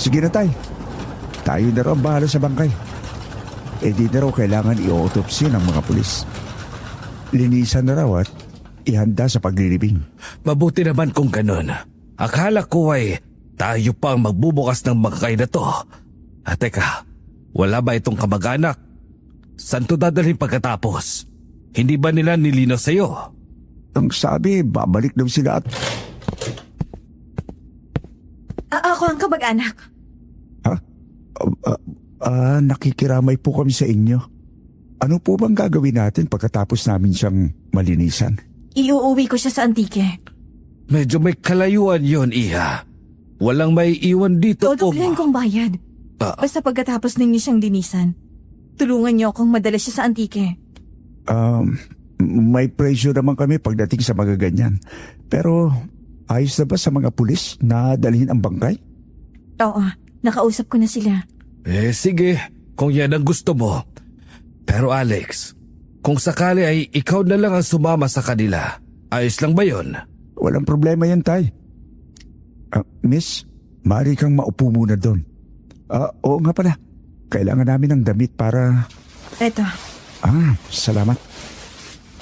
Sige na tay. Tayo na raw ang bahala sa bangkay. Di na raw kailangan i-autopsy ng mga pulis. Linisan na raw at ihanda sa paglilibing. Mabuti naman kung ganun. Akala ko ay tayo pa ang magbubukas ng bangkay na to. Teka, wala ba itong kamag-anak? Saan to dadalhin pagkatapos? Hindi ba nila nilinaw sa'yo? Ang sabi, babalik daw sila at... Ako ang kamag-anak. Nakikiramay po kami sa inyo. Ano po bang gagawin natin pagkatapos namin siyang malinisan? Iuuwi ko siya sa Antique. Medyo may kalayuan yon, Iha. Walang may iwan dito. Dodoblehan kong bayad. Basta pagkatapos ninyo siyang linisan, tulungan niyo akong madala siya sa Antique. May presyo naman kami pagdating sa mga ganyan. Pero ayos na ba sa mga pulis na dalhin ang bangkay? Oo, nakausap ko na sila. Sige, kung yan ang gusto mo. Pero Alex, kung sakali ay ikaw na lang ang sumama sa kanila, ayos lang ba yon? Walang problema yan, tay. Miss, maaari kang maupo muna doon. Oo nga pala. Kailangan namin ng damit para... Eto. Salamat.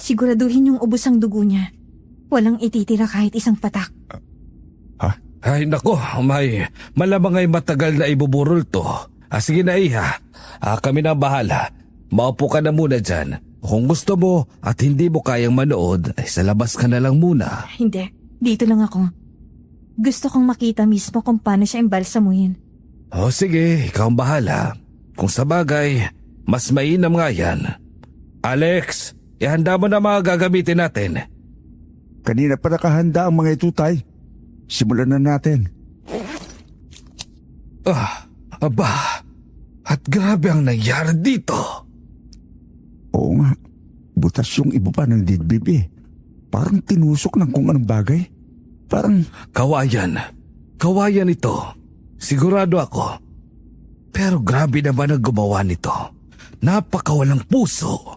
Siguraduhin yung ubos ang dugo niya. Walang ititira kahit isang patak. Ay nako, malamang ay matagal na ibuburol to. Sige na, Iha. Kami na bahala. Maupo ka na muna dyan. Kung gusto mo at hindi mo kayang manood, ay sa labas ka na lang muna. Hindi, dito lang ako. Gusto kong makita mismo kung paano siya imbalsamuhin. Sige, ikaw ang bahala. Kung sa bagay, mas mainam nga yan. Alex, ihanda mo na mga gagamitin natin. Kanina pa nakahanda ang mga ito, tay. Simulan na natin. At grabe ang nangyari dito. Oo nga, butas yung iba pa ng dibdib eh. Parang tinusok ng kung anong bagay. Parang... Kawayan ito. Sigurado ako. Pero grabe naman ang gumawa nito. Napakawalang puso.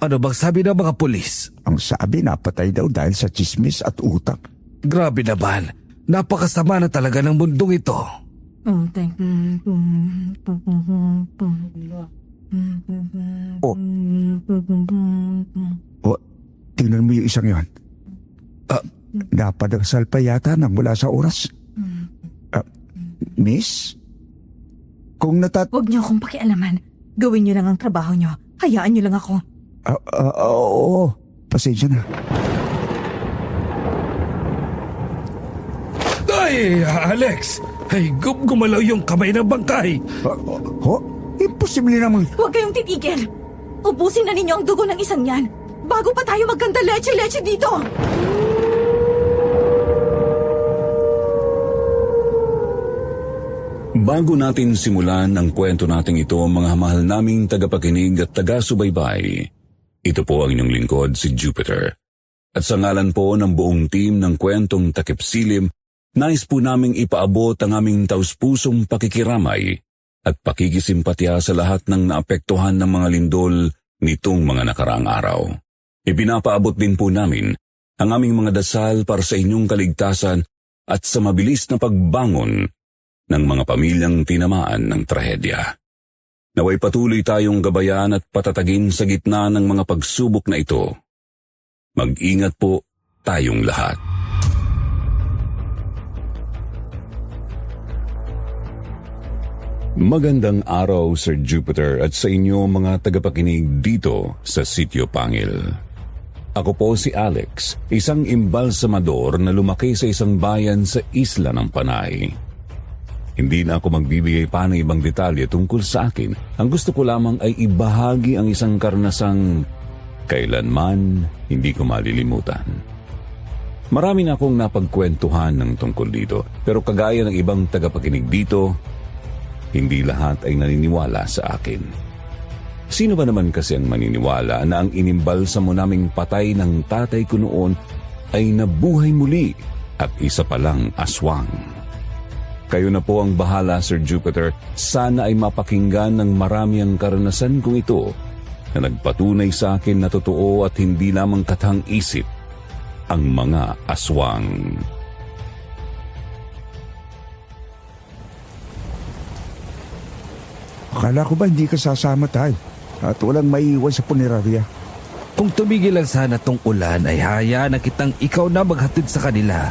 Ano bang sabi ng mga pulis? Ang sabi, napatay daw dahil sa chismis at utak. Grabe naman. Napakasama na talaga ng mundong ito. Tingnan mo yung isang yon. Napadasal pa yata nang mula sa oras. Miss? Kung Huwag niyo akong pakialaman. Gawin niyo lang ang trabaho niyo. Hayaan niyo lang ako. Oo. Pasensya na. Ay, Alex! Ay, gumalaw yung kamay ng bangkay. Imposible naman. Huwag kayong titigil. Ubusin na ninyo ang dugo ng isang yan. Bago pa tayo magkanta leche-leche dito. Bago natin simulan ang kwento nating ito, mga mahal naming tagapakinig at taga-subaybay, ito po ang inyong lingkod, si Jupiter. At sa ngalan po ng buong team ng kwentong Takip Silim, nais po naming ipaabot ang aming taus-pusong pakikiramay at pakikisimpatya sa lahat ng naapektuhan ng mga lindol nitong mga nakaraang araw. Ipinapaabot din po namin ang aming mga dasal para sa inyong kaligtasan at sa mabilis na pagbangon ng mga pamilyang tinamaan ng trahedya. Naway patuloy tayong gabayan at patatagin sa gitna ng mga pagsubok na ito. Mag-ingat po tayong lahat. Magandang araw, Sir Jupiter, at sa inyo mga tagapakinig dito sa Sitio Pangil. Ako po si Alex, isang imbalsamador na lumaki sa isang bayan sa isla ng Panay. Hindi na ako magbibigay pa ng ibang detalye tungkol sa akin. Ang gusto ko lamang ay ibahagi ang isang karanasang kailanman hindi ko malilimutan. Marami na akong napagkwentuhan ng tungkol dito, pero kagaya ng ibang tagapakinig dito, hindi lahat ay naniniwala sa akin. Sino ba naman kasi ang maniniwala na ang inimbalsamo naming patay ng tatay ko noon ay nabuhay muli at isa palang aswang? Kayo na po ang bahala, Sir Jupiter. Sana ay mapakinggan ng marami ang karanasan kong ito na nagpatunay sa akin na totoo at hindi lamang katang isip ang mga aswang. Akala ko ba hindi ka sasama, Tay? At walang maiiwan sa punerarya. Kung tumigil lang sana tong ulan ay hayaan na kitang ikaw na maghatid sa kanila.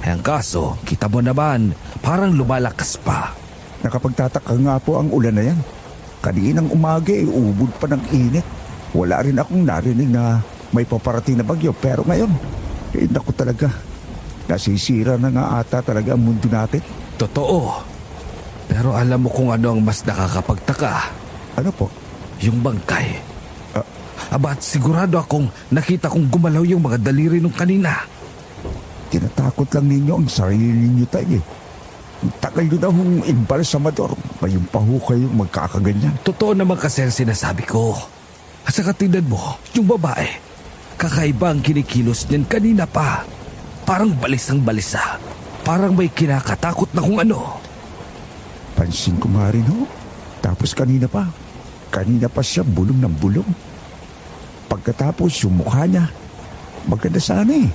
Ang kaso, kita mo naman, parang lumalakas pa. Nakapagtataka nga po ang ulan na yan. Kaninang umaga ubod pa ng init. Wala rin akong narinig na may paparating na bagyo. Pero ngayon, naku talaga. Nasisira na nga ata talaga ang mundo natin. Totoo. Pero alam mo kung ano ang mas nakakapagtaka? Ano po? Yung bangkay. Aba at sigurado akong nakita kong gumalaw yung mga daliri nung kanina. Tinatakot lang ninyo ang sarili ninyo, Tay. Tagal nyo na hong embalsamador. Mayroon pa ho kayong magkakaganyan. Totoo naman kasi ang sinasabi ko. At saka tingnan mo, yung babae. Kakaiba ang kinikilos niyan kanina pa. Parang balisang balisa. Parang may kinakatakot na kung ano. Pansin ko nga rin ho. Tapos kanina pa siya bulong ng bulong. Pagkatapos yung mukha niya, maganda sana eh.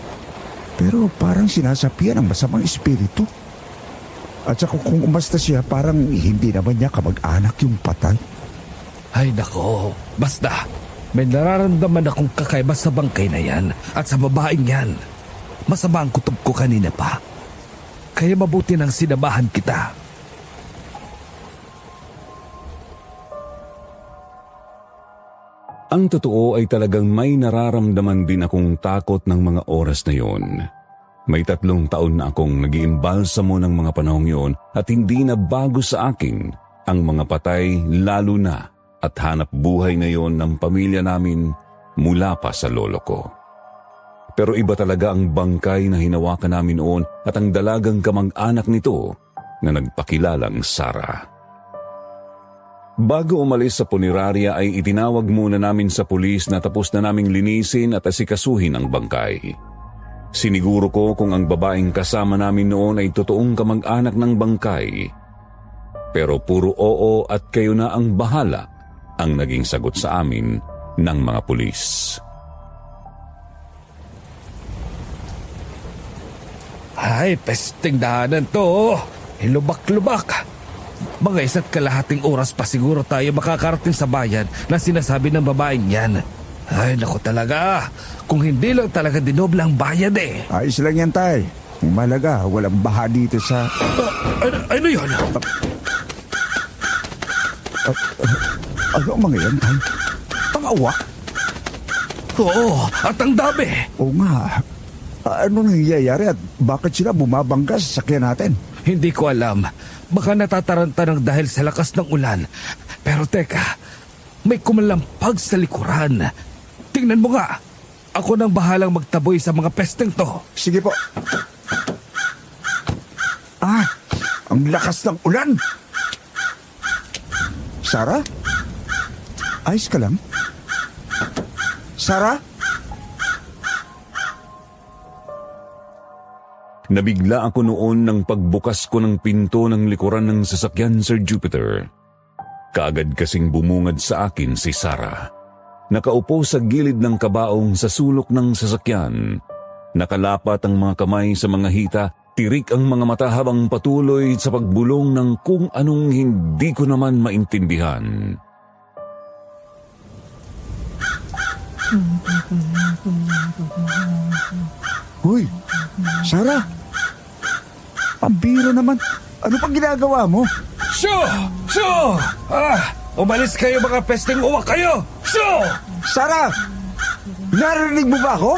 Pero parang sinasapian ng masamang espiritu. At saka kung umasta siya, parang hindi naman niya kamag-anak yung patay. Ay nako, basta. May nararamdaman akong kakaiba sa bangkay na yan at sa babaeng yan. Masama ang kutob ko kanina pa. Kaya mabuti nang sinabahan kita. Ang totoo ay talagang may nararamdaman din akong takot ng mga oras na yon. May 3 taon na akong nag-iimbalsamo ng mga panahong yon at hindi na bago sa akin ang mga patay lalo na at hanap buhay ngayon ng pamilya namin mula pa sa lolo ko. Pero iba talaga ang bangkay na hinawakan namin noon at ang dalagang kamag-anak nito na nagpakilalang Sarah. Bago umalis sa punerarya ay itinawag muna namin sa pulis na tapos na naming linisin at asikasuhin ang bangkay. Siniguro ko kung ang babaeng kasama namin noon ay totoong kamag-anak ng bangkay. Pero puro oo at kayo na ang bahala ang naging sagot sa amin ng mga pulis. Ay, pesting daanan to. Ilubak-lubak. Mga 1.5 oras pa siguro tayo makakarating sa bayan na sinasabi ng babaeng yan. Ay, naku talaga. Kung hindi lang talaga dinobla ang bayad eh. Ayos lang yan, Tay. Malaga, walang baha dito sa... Ano yun? Ano ang mga yan, Tay? Pang-awak? Oo, at ang dami. Oo nga. Ano nangyayari at bakit sila bumabangga sa sakyan natin? Hindi ko alam. Baka natataranta ng dahil sa lakas ng ulan. Pero teka, may kumalampag sa likuran. Tingnan mo nga. Ako nang bahalang magtaboy sa mga pesteng to. Sige po. Ang lakas ng ulan. Sarah? Ayos ka lang? Sarah? Nabigla ako noon nang pagbukas ko ng pinto ng likuran ng sasakyan, Sir Jupiter. Kaagad kasing bumungad sa akin si Sarah. Nakaupo sa gilid ng kabaong sa sulok ng sasakyan. Nakalapat ang mga kamay sa mga hita, tirik ang mga mata habang patuloy sa pagbulong ng kung anong hindi ko naman maintindihan. Hoy, Sarah! Pambiro naman. Ano pang ginagawa mo? Shoo! Umalis kayo mga pesteng uwak kayo! Shoo! Sarah! Narinig mo ba ako?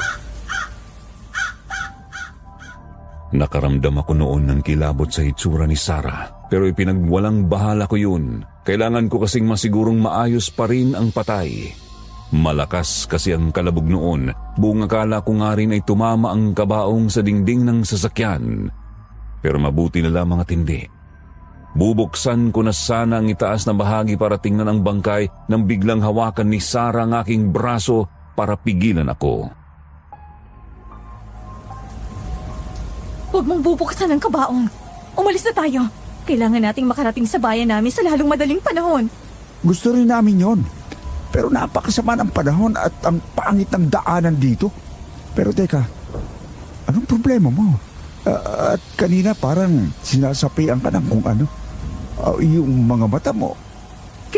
Nakaramdam ako noon ng kilabot sa itsura ni Sarah, pero ipinagwalang bahala ko yun. Kailangan ko kasing masigurong maayos pa rin ang patay. Malakas kasi ang kalabog noon, buong akala ko nga rin ay tumama ang kabaong sa dingding ng sasakyan. Pero mabuti na lamang at hindi. Bubuksan ko na sana ang itaas na bahagi para tingnan ang bangkay nang biglang hawakan ni Sarah ang aking braso para pigilan ako. Huwag mong bubuksan ang kabaong. Umalis na tayo. Kailangan nating makarating sa bayan namin sa lalong madaling panahon. Gusto rin namin yon. Pero napakasama ng panahon at ang pangit ng daanan dito. Pero teka, anong problema mo? At kanina parang sinasapian ka ng kung ano. Yung mga mata mo,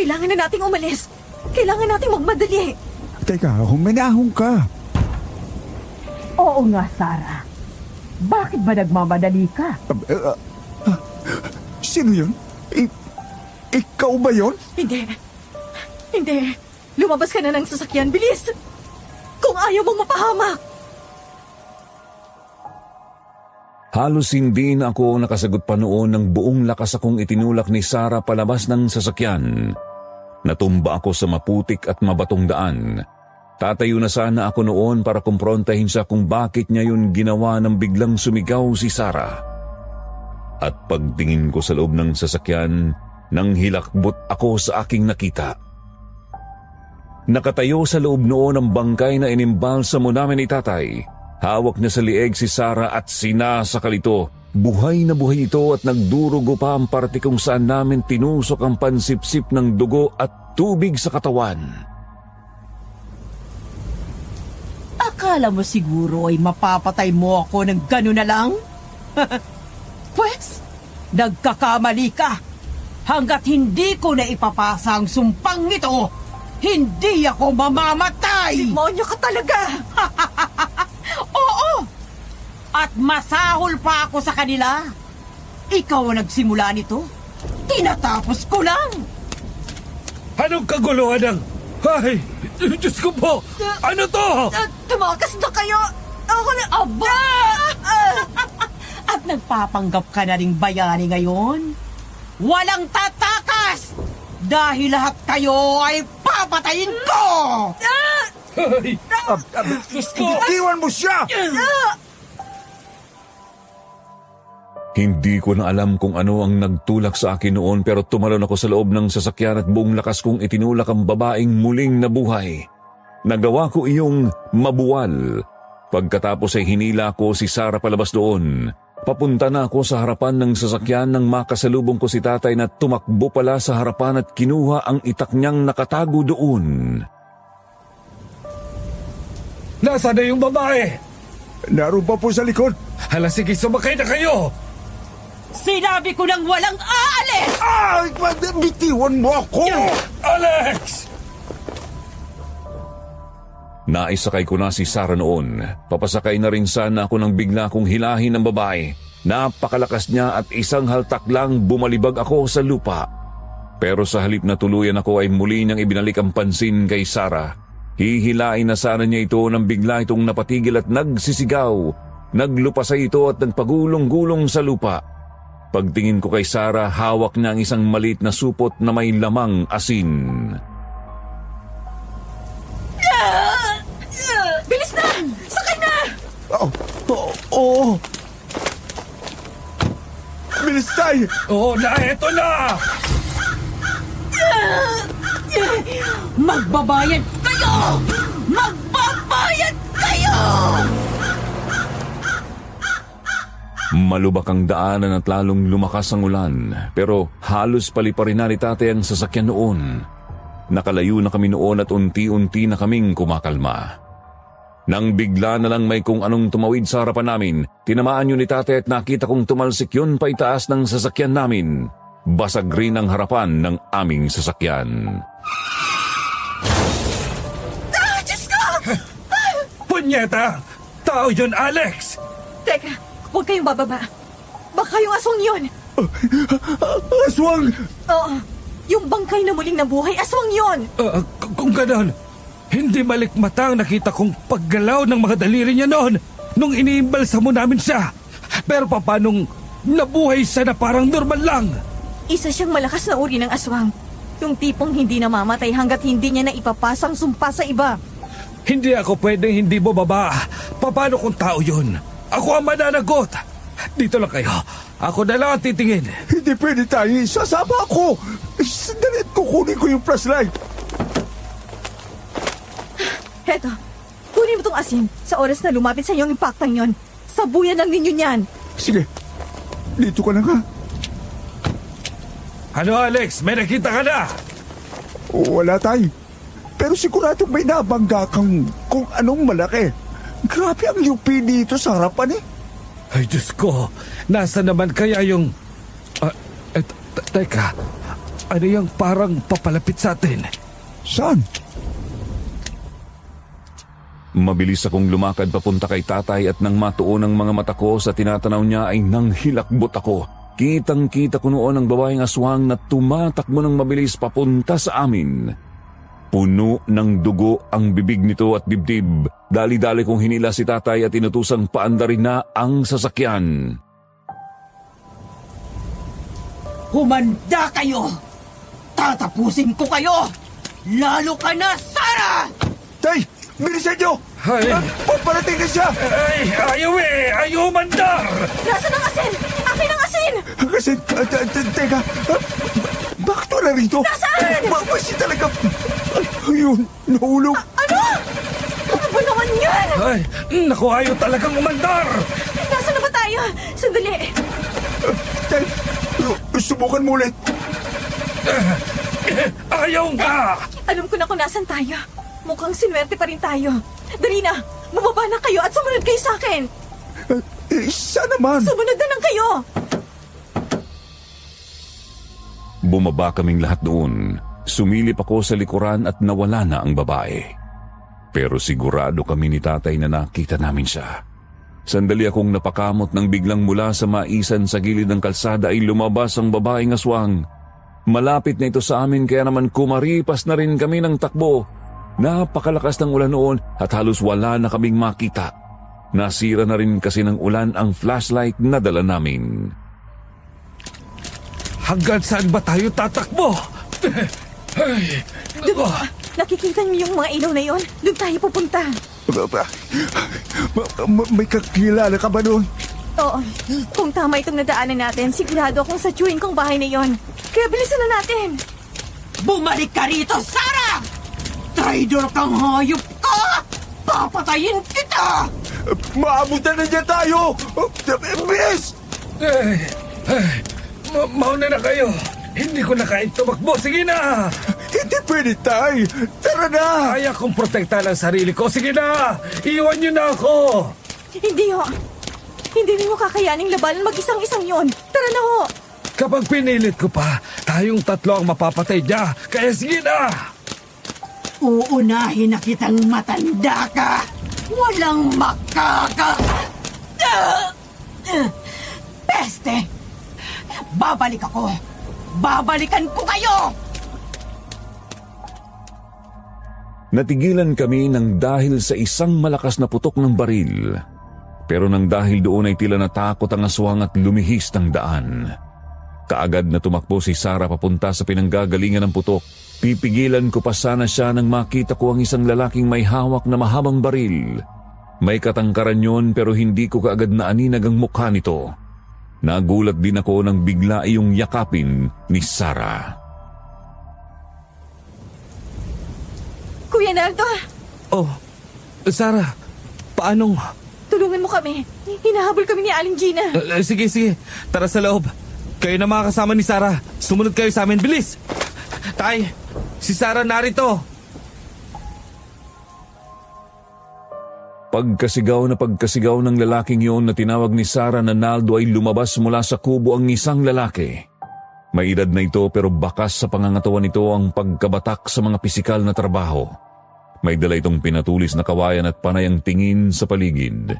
Kailangan na nating umalis. Kailangan nating magmadali. Teka, huminahon ka. Oo nga, Sarah. Bakit ba nagmamadali ka? Sino yun? Ikaw ba yun? Hindi. Hindi. Lumabas ka na ng sasakyan. Bilis! Kung ayaw mong mapahamak. Halos hindi na ako nakasagot pa noon ng buong lakas akong itinulak ni Sarah palabas ng sasakyan. Natumba ako sa maputik at mabatong daan. Tatayo na sana ako noon para kumprontahin siya kung bakit niya yun ginawa nang biglang sumigaw si Sarah. At pagtingin ko sa loob ng sasakyan, nang hilakbot ako sa aking nakita. Nakatayo sa loob noon ang bangkay na inimbalsa mo namin ni tatay. Hawak niya sa lieg si Sarah at sinasakal ito. Buhay na buhay ito at nagdurugo pa ang parte kung saan namin tinusok ang pansipsip ng dugo at tubig sa katawan. Akala mo siguro ay mapapatay mo ako ng gano'n na lang? Pwes, nagkakamali ka. Hanggat hindi ko na ipapasa ang sumpang ito, hindi ako mamamatay! Demonyo ka talaga! Oo! At masahol pa ako sa kanila. Ikaw ang nagsimula nito. Tinatapos ko lang. Anong kaguluhan ng... Ay! Diyos ko po! Ano to? Tumakas na kayo! Ako na... Aba! At nagpapanggap ka na ring bayani ngayon? Walang tatakas! Dahil lahat kayo ay papatayin ko! Ay! Diyos ko! Iwan mo siya! Hindi ko na alam kung ano ang nagtulak sa akin noon pero tumalon ako sa loob ng sasakyan at buong lakas kong itinulak ang babaeng muling nabuhay. Nagawa ko iyong mabuwal. Pagkatapos ay hinila ko si Sarah palabas doon. Papunta na ako sa harapan ng sasakyan nang makasalubong ko si tatay na tumakbo pala sa harapan at kinuha ang itak niyang nakatago doon. Nasaan na yung babae? Naroon pa po sa likod. Hala, sige, sumakay na kayo! Sinabi ko nang walang aalis! Ay! Bitiwan mo ako! Alex! Naisakay ko na si Sarah noon. Papasakay na rin sana ako nang bigla kong hilahin ng babae. Napakalakas niya at isang haltak lang bumalibag ako sa lupa. Pero sa halip na tuluyan ako ay muli niyang ibinalik ang pansin kay Sarah. Hihilain na sana niya ito nang bigla itong napatigil at nagsisigaw. Naglupasay ito at nagpagulong-gulong sa lupa. Pagtingin ko kay Sarah, hawak niya ang isang maliit na supot na may lamang asin. Bilis na! Sakay na! Oo! Bilis tayo! Oo na, eto na! Magbabayad kayo! Magbabayad kayo! Malubak ang daanan at lalong lumakas ang ulan, pero halos paliparin na ni tatay ang sasakyan noon. Nakalayo na kami noon at unti-unti na kaming kumakalma. Nang bigla na lang may kung anong tumawid sa harapan namin, tinamaan yun ni tatay at nakita kong tumalsik yun pa itaas ng sasakyan namin. Basag rin ang harapan ng aming sasakyan. Diyos ko! Punyeta! Tao yun, Alex! Teka, huwag kayong bababa. Baka yung aswang yun. Aswang! Oo, yung bangkay na muling nabuhay, aswang yun. Kung ganon, hindi malikmata ang nakita kong paggalaw ng mga daliri niya noon nung iniimbalsa mo namin siya. Pero papanong nabuhay siya na parang normal lang? Isa siyang malakas na uri ng aswang. Yung tipong hindi namamatay hanggat hindi niya na ipapasang sumpa sa iba. Hindi ako pwedeng hindi mo baba. Paano kung tao yun? Ako ang mananagot. Dito lang kayo. Ako na lang ang titingin. Hindi pwede tayo. Sasama ako. Sandali at kukunin ko yung flashlight. Heto, kunin mo tong asin. Sa oras na lumapit sa iyong impaktang yon, sabuyan lang ninyo niyan. Sige. Dito ka na nga. Ano, Alex? May nakita ka na? Wala tayo. Pero siguradong may nabangga kang kung anong malaki. Grabe ang UP dito sa harapan eh. Ay, Diyos ko. Nasa naman kaya yung... Teka. Ano yung parang papalapit sa atin? Saan? Mabilis akong lumakad papunta kay tatay at nang matuon ang mga mata ko sa tinatanaw niya ay nanghilakbot ako. Kitang-kita ko noon ang babaeng aswang na tumatakbo ng mabilis papunta sa amin. Puno ng dugo ang bibig nito at dibdib. Dali-dali kong hinila si tatay at inutusang paandarin na ang sasakyan. Humanda kayo! Tatapusin ko kayo! Lalo ka na, Sarah! Tay! Bilisan nyo! Ay. Paparating na siya! Ay, ayaw eh! Ayaw mandar! Nasaan ang asin? Akin ang asin! Kasi, teka, bakit wala rito? Nasaan? Masi talaga. Ayun, nahulog. Ano? Ano ba naman yan? Ay, naku, ayaw talagang umandar! Nasaan na ba tayo? Sandali. Tay, subukan mo ulit. Ayaw nga! Alam ko na kung nasan tayo. Mukhang sinuwerte pa rin tayo. Dali na! Bumaba na kayo at sumunod kayo sa akin! Isa naman. Sumunod na lang kayo! Bumaba kaming lahat doon. Sumilip ako sa likuran at nawala na ang babae. Pero sigurado kami ni tatay na nakita namin siya. Sandali akong napakamot nang biglang mula sa maisan sa gilid ng kalsada ay lumabas ang babaeng aswang. Malapit na ito sa amin kaya naman kumaripas na rin kami ng takbo. Napakalakas ng ulan noon at halos wala na kaming makita. Nasira na rin kasi ng ulan ang flashlight na dala namin. Hanggang saan ba tayo tatakbo? Ay, Doon, nakikita niyo yung mga ilaw na yon? Doon tayo pupunta. May kakilala ka ba doon? Oo, kung tama itong nadaanan natin, sigurado akong sa chewing kong bahay na yon. Kaya bilisan na natin. Bumalik ka rito, Sarah! Traidor kang hayop ka! Papatayin kita! Maabutan na dyan tayo! Bilis! Mauna na kayo. Hindi ko na kaya tumakbo. Sige na! Hindi pwede, tay! Tara na! Kaya kong protektahan ang sarili ko. Sige na! Iwan niyo na ako! Hindi ho. Hindi rin mo kakayaning labanan mag-isang-isang yon. Tara na ho. Kapag pinilit ko pa, tayong tatlo ang mapapatay niya. Kaya sige na! Uunahin na kitang matanda ka! Walang makaka... Peste! Babalik ako! Babalikan ko kayo! Natigilan kami ng dahil sa isang malakas na putok ng baril. Pero nang dahil doon ay tila natakot ang aswang at lumihis ng daan. Kaagad na tumakbo si Sarah papunta sa pinanggagalingan ng putok. Pipigilan ko pa sana siya nang makita ko ang isang lalaking may hawak na mahabang baril. May katangkaran yon pero hindi ko kaagad naaninag ang mukha nito. Nagulat din ako nang bigla iyong yakapin ni Sarah. Kuya Naldo, Oh, Sarah, paanong... tulungan mo kami. Hinahabol kami ni Aling Gina. Sige, sige. Tara sa loob. Kayo na mga kasama ni Sarah. Sumunod kayo sa amin. Bilis! Tay, si Sarah narito. Pagkasigaw ng lalaking yun na tinawag ni Sarah na Naldo ay lumabas mula sa kubo ang isang lalaki. May edad na ito pero bakas sa pangangatawan nito ang pagkabatak sa mga pisikal na trabaho. May dala itong pinatulis na kawayan at panay ang tingin sa paligid.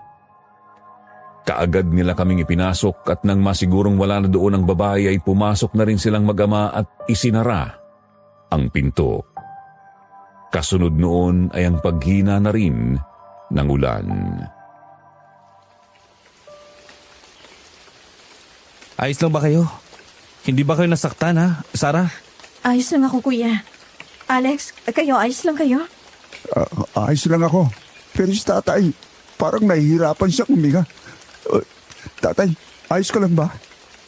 Kaagad nila kaming ipinasok at nang masigurong wala na doon ang babae ay pumasok na rin silang mag-ama at isinara ang pinto. Kasunod noon ay ang paghina na rin ng ulan. Ayos lang ba kayo? Hindi ba kayo nasaktan, ha, Sarah? Ayos lang ako, kuya. Alex, kayo, ayos lang kayo? Ayos lang ako. Pero si tatay, parang nahihirapan siya huminga. Tatay, ayos ka lang ba?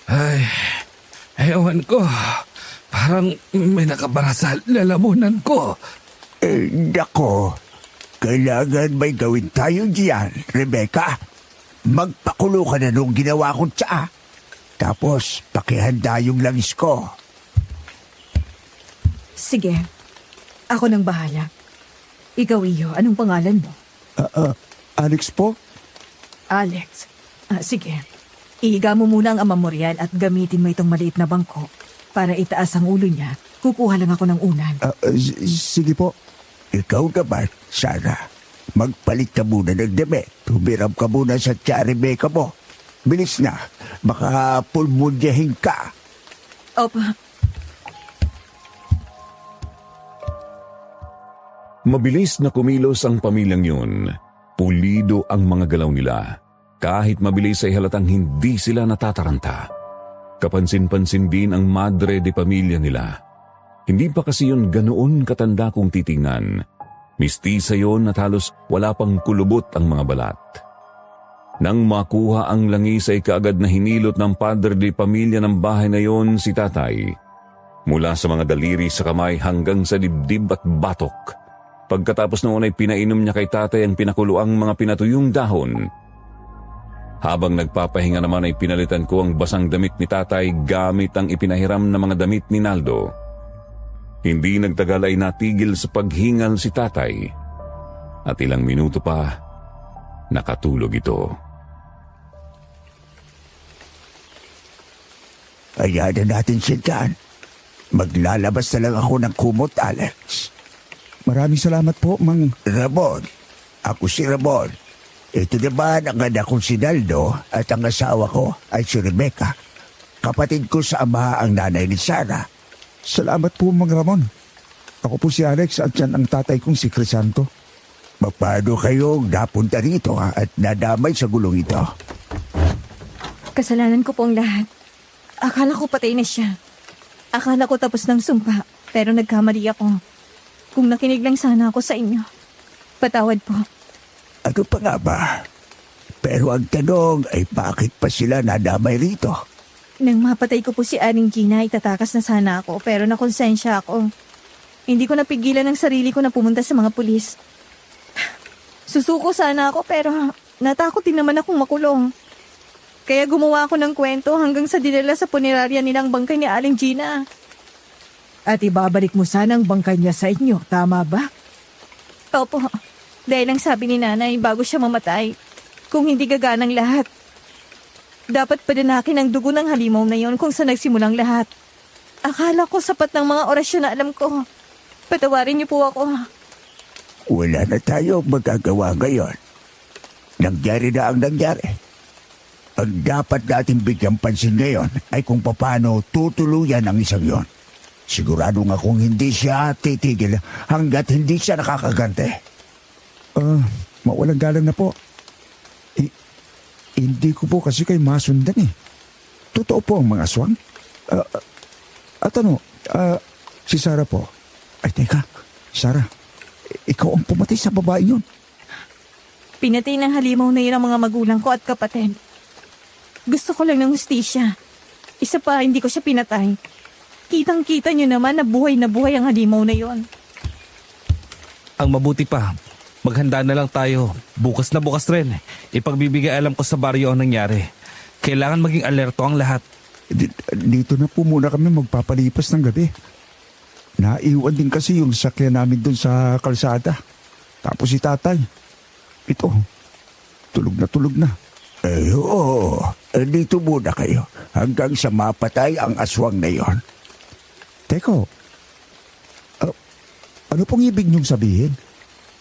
Ay, ewan ko. Parang may nakabara sa lalamunan ko. Nako, kailangan may gawin tayo diyan, Rebecca. Magpakulo ka na nung ginawa kong tsaa. Tapos, pakihanda yung langis ko. Sige, ako nang bahala. Ikaw, Iyo, anong pangalan mo? Alex po? Alex. Sige, ihiga mo muna ang amamorial at gamitin mo itong maliit na bangko Para itaas ang ulo niya, kukuha lang ako ng unan. Sige po. Ikaw naman, Sarah. Magpalit ka muna ng damit. Humiram ka muna sa Rebecca mo. Bilis na. Baka pulmunyahin ka. Opo. Mabilis na kumilos ang pamilyang yun. Pulido ang mga galaw nila. Kahit mabilis ay halatang hindi sila natataranta. Kapansin-pansin din ang madre de pamilya nila. Hindi pa kasi yun ganoon katanda kung titingnan. Mistisa yun at halos wala pang kulubot ang mga balat. Nang makuha ang langis ay kaagad na hinilot ng padre de pamilya ng bahay na yon si tatay. Mula sa mga daliri sa kamay hanggang sa dibdib at batok. Pagkatapos noon ay pinainom niya kay tatay ang pinakuluang mga pinatuyong dahon. Habang nagpapahinga naman ay pinalitan ko ang basang damit ni tatay gamit ang ipinahiram na mga damit ni Naldo. Hindi nagtagal ay natigil sa paghingal si tatay. At ilang minuto pa, nakatulog ito. Hayaan na natin siya dyan. Maglalabas na lang ako ng kumot, Alex. Maraming salamat po, Mang Ramon. Ako si Ramon. Ito naman ang anak kong si Naldo at ang asawa ko ay si Rebecca. Kapatid ko sa ama ang nanay ni Sarah. Salamat po, Mang Ramon. Ako po si Alex at yan ang tatay kong si Crisanto. Paano kayong napunta rito at nadamay sa gulong ito? Kasalanan ko pong lahat. Akala ko patay na siya. Akala ko tapos ng sumpa, pero nagkamali ako. Kung nakinig lang sana ako sa inyo. Patawad po. Ano pa nga ba? Pero ang tanong ay bakit pa sila nadamay rito? Nang mapatay ko po si Aling Gina, itatakas na sana ako, pero nakonsensya ako. Hindi ko napigilan ang sarili ko na pumunta sa mga pulis. Susuko sana ako, pero natakot din naman akong makulong. Kaya gumawa ako ng kwento hanggang sa dinala sa punerarya nilang bangkay ni Aling Gina. At ibabalik mo sana ang bangkay niya sa inyo, tama ba? Opo, dahil ang sabi ni nanay bago siya mamatay, kung hindi gaganang lahat. Dapat padanakin ang dugo ng halimaw na yon kung saan nagsimulang lahat. Akala ko sapat ng mga orasyon na alam ko. Patawarin niyo po ako. Wala na tayo magagawa ngayon. Nangyari na ang nangyari. Ang dapat natin bigyang pansin ngayon ay kung paano tutuluyan ang isang yon. Siguradong akong hindi siya titigil hanggat hindi siya nakakagante. Mawalang galang na po. Hindi ko po kasi kayo masundan eh. Totoo po ang mga aswang? At si Sarah po. Ay teka, Sarah, ikaw ang pumatay sa babae yun. Pinatay ng halimaw na yun ang mga magulang ko at kapatid. Gusto ko lang ng hustisya. Isa pa, hindi ko siya pinatay. Kitang-kita niyo naman na buhay ang halimaw na yon. Ang mabuti pa, maghanda na lang tayo. Bukas na bukas rin. Ipagbibigay alam ko sa baryo ang nangyari. Kailangan maging alerto ang lahat. Dito na po muna kami magpapalipas ng gabi. Naiwan din kasi yung sakyan namin dun sa kalsada. Tapos si tatay. Ito, tulog na. Oo, dito muna kayo hanggang sa mapatay ang aswang na yon. Teko, ano pong ibig niyong sabihin?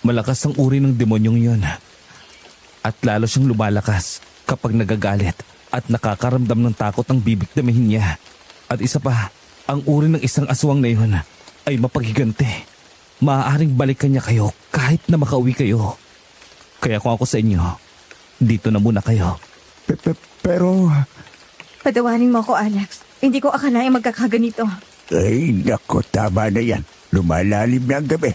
Malakas ang uri ng demonyong yon. At lalo siyang lumalakas kapag nagagalit at nakakaramdam ng takot ang bibig damihin niya. At isa pa, ang uri ng isang aswang na yon ay mapaghiganti. Maaaring balikan niya kayo kahit na makauwi kayo. Kaya kung ako sa inyo, dito na muna kayo. Pero... Patawarin mo ako, Alex. Hindi ko akalaing magkakaganito. Ay, nako, tama na yan. Lumalalim na ang gabi.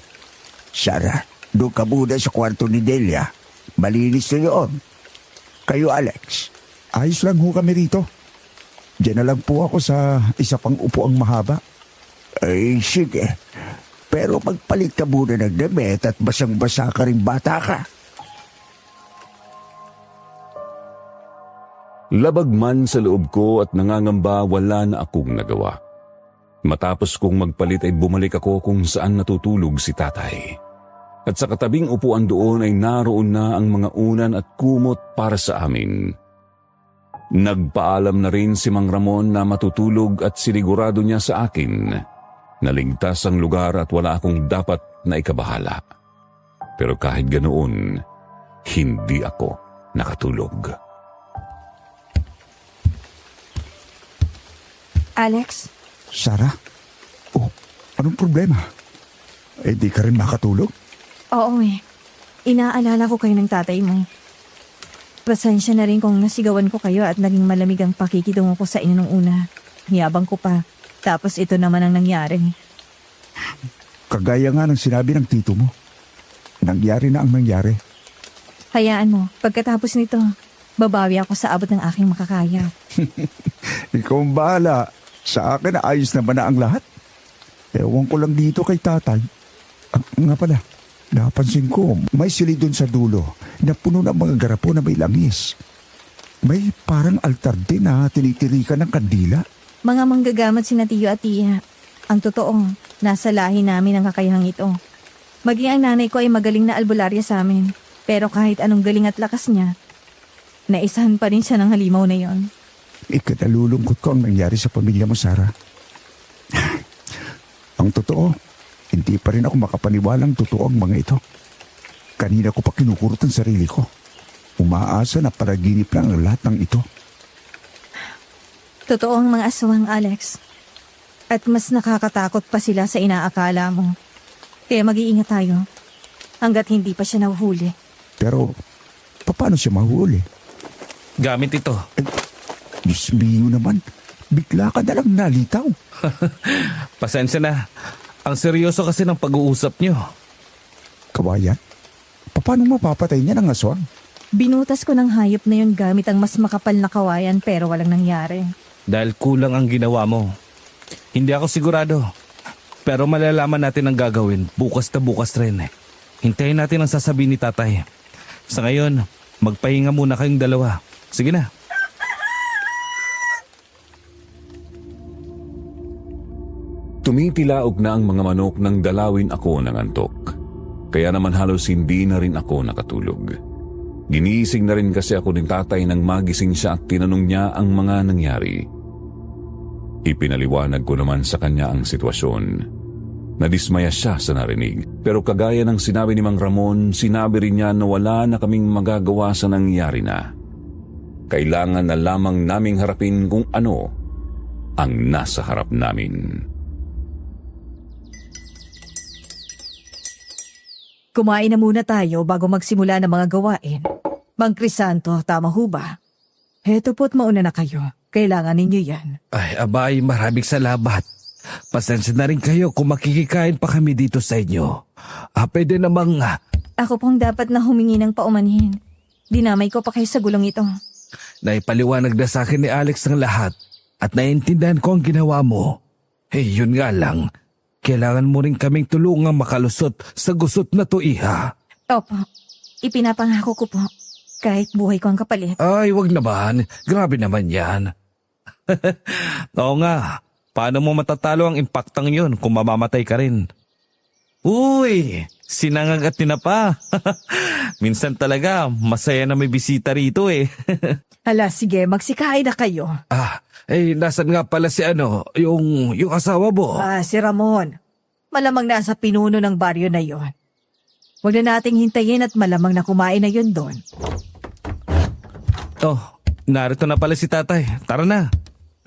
Sarah, doon ka muna sa kwarto ni Delia. Malinis na yun. Kayo, Alex. Ayos lang ho kami rito. Diyan na lang po ako sa isa pang upuang mahaba. Ay, sige. Pero magpalit ka muna ng damit at basang-basa ka rin bata ka. Labag man sa loob ko at nangangamba, wala na akong nagawa. Matapos kong magpalit ay bumalik ako kung saan natutulog si tatay. At sa katabing upuan doon ay naroon na ang mga unan at kumot para sa amin. Nagpaalam na rin si Mang Ramon na matutulog at sinigurado niya sa akin na ligtas ang lugar at wala akong dapat na ikabahala. Pero kahit ganoon, hindi ako nakatulog. Alex, Sarah? Oh, anong problema? Di ka rin makatulog? oo eh. Inaalala ko kayo ng tatay mo. Pasensya na rin kung nasigawan ko kayo at naging malamig ang pakikitungo ko sa inyo nung una. Yabang ko pa. Tapos ito naman ang nangyari. Kagaya nga ng sinabi ng tito mo. Nangyari na ang nangyari. Hayaan mo, pagkatapos nito, babawi ako sa abot ng aking makakaya. Ikaw ang bahala. Sa akin, ayos naman na ang lahat. Ewan ko lang dito kay tatay. Nga pala, napansin ko, may silid doon sa dulo na puno ng mga garapo na may langis. May parang altar din na tinitirikan ng kandila. Mga manggagamot sina tiyo at tiya. Ang totoo, nasa lahi namin ang kakayahang ito. Maging ang nanay ko ay magaling na albularya sa amin. Pero kahit anong galing at lakas niya, naisahan pa rin siya ng halimaw na yon. Ikinalulungkot ko ang nangyari sa pamilya mo, Sarah. Ang totoo, hindi pa rin ako makapaniwalang totoo ang mga ito. Kanina ko pa kinukurot ang sarili ko. Umaasa na panaginip lang ang lahat ng ito. Totoo ang mga aswang, Alex. At mas nakakatakot pa sila sa inaakala mo. Kaya mag-iingat tayo hanggat hindi pa siya nahuhuli. Pero, paano siya mahuli? Gamit ito. Diyos mio naman, bigla ka na lang nalitaw. Pasensya na. Ang seryoso kasi ng pag-uusap niyo. Kawayan, paano mapapatay niya ng aswang? Binutas ko ng hayop na yun gamit ang mas makapal na kawayan pero walang nangyari. Dahil kulang ang ginawa mo. Hindi ako sigurado. Pero malalaman natin ang gagawin bukas na bukas rin. Hintayin natin ang sasabihin ni tatay. Sa ngayon, magpahinga muna kayong dalawa. Sige na. Tumitilaog na ang mga manok nang dalawin ako ng antok. Kaya naman halos hindi na rin ako nakatulog. Ginising na rin kasi ako ng tatay nang magising siya at tinanong niya ang mga nangyari. Ipinaliwanag ko naman sa kanya ang sitwasyon. Nadismaya siya sa narinig. Pero kagaya ng sinabi ni Mang Ramon, sinabi rin niya na wala na kaming magagawa sa nangyari na. Kailangan na lamang naming harapin kung ano ang nasa harap namin. Kumain na muna tayo bago magsimula ng mga gawain. Mang Crisanto, tama ho ba? Heto po't mauna na kayo. Kailangan ninyo yan. Ay, abay, maraming salamat. Pasensya na rin kayo kung makikikain pa kami dito sa inyo. Pwede namang... Ako pong dapat na humingi ng paumanhin. Dinamay ko pa kayo sa gulong ito. Naipaliwanag na sa akin ni Alex ng lahat at naiintindihan ko ang ginawa mo. Yun nga lang. Kailangan mo rin kaming tulungang makalusot sa gusot na to, iha. Opo, ipinapangako ko po. Kahit buhay ko ang kapalit. Ay, wag naman. Grabe naman yan. Oo nga. Paano mo matatalo ang impaktang yun kung mamamatay ka rin? Uy, sinangag at tinapa. Minsan talaga, masaya na may bisita rito eh. Hala, sige, magsikain na kayo. Nasan nga pala si yung asawa mo? Si Ramon. Malamang nasa pinuno ng baryo na yon. Huwag na nating hintayin at malamang na kumain na yun doon. Oh, narito na pala si tatay. Tara na.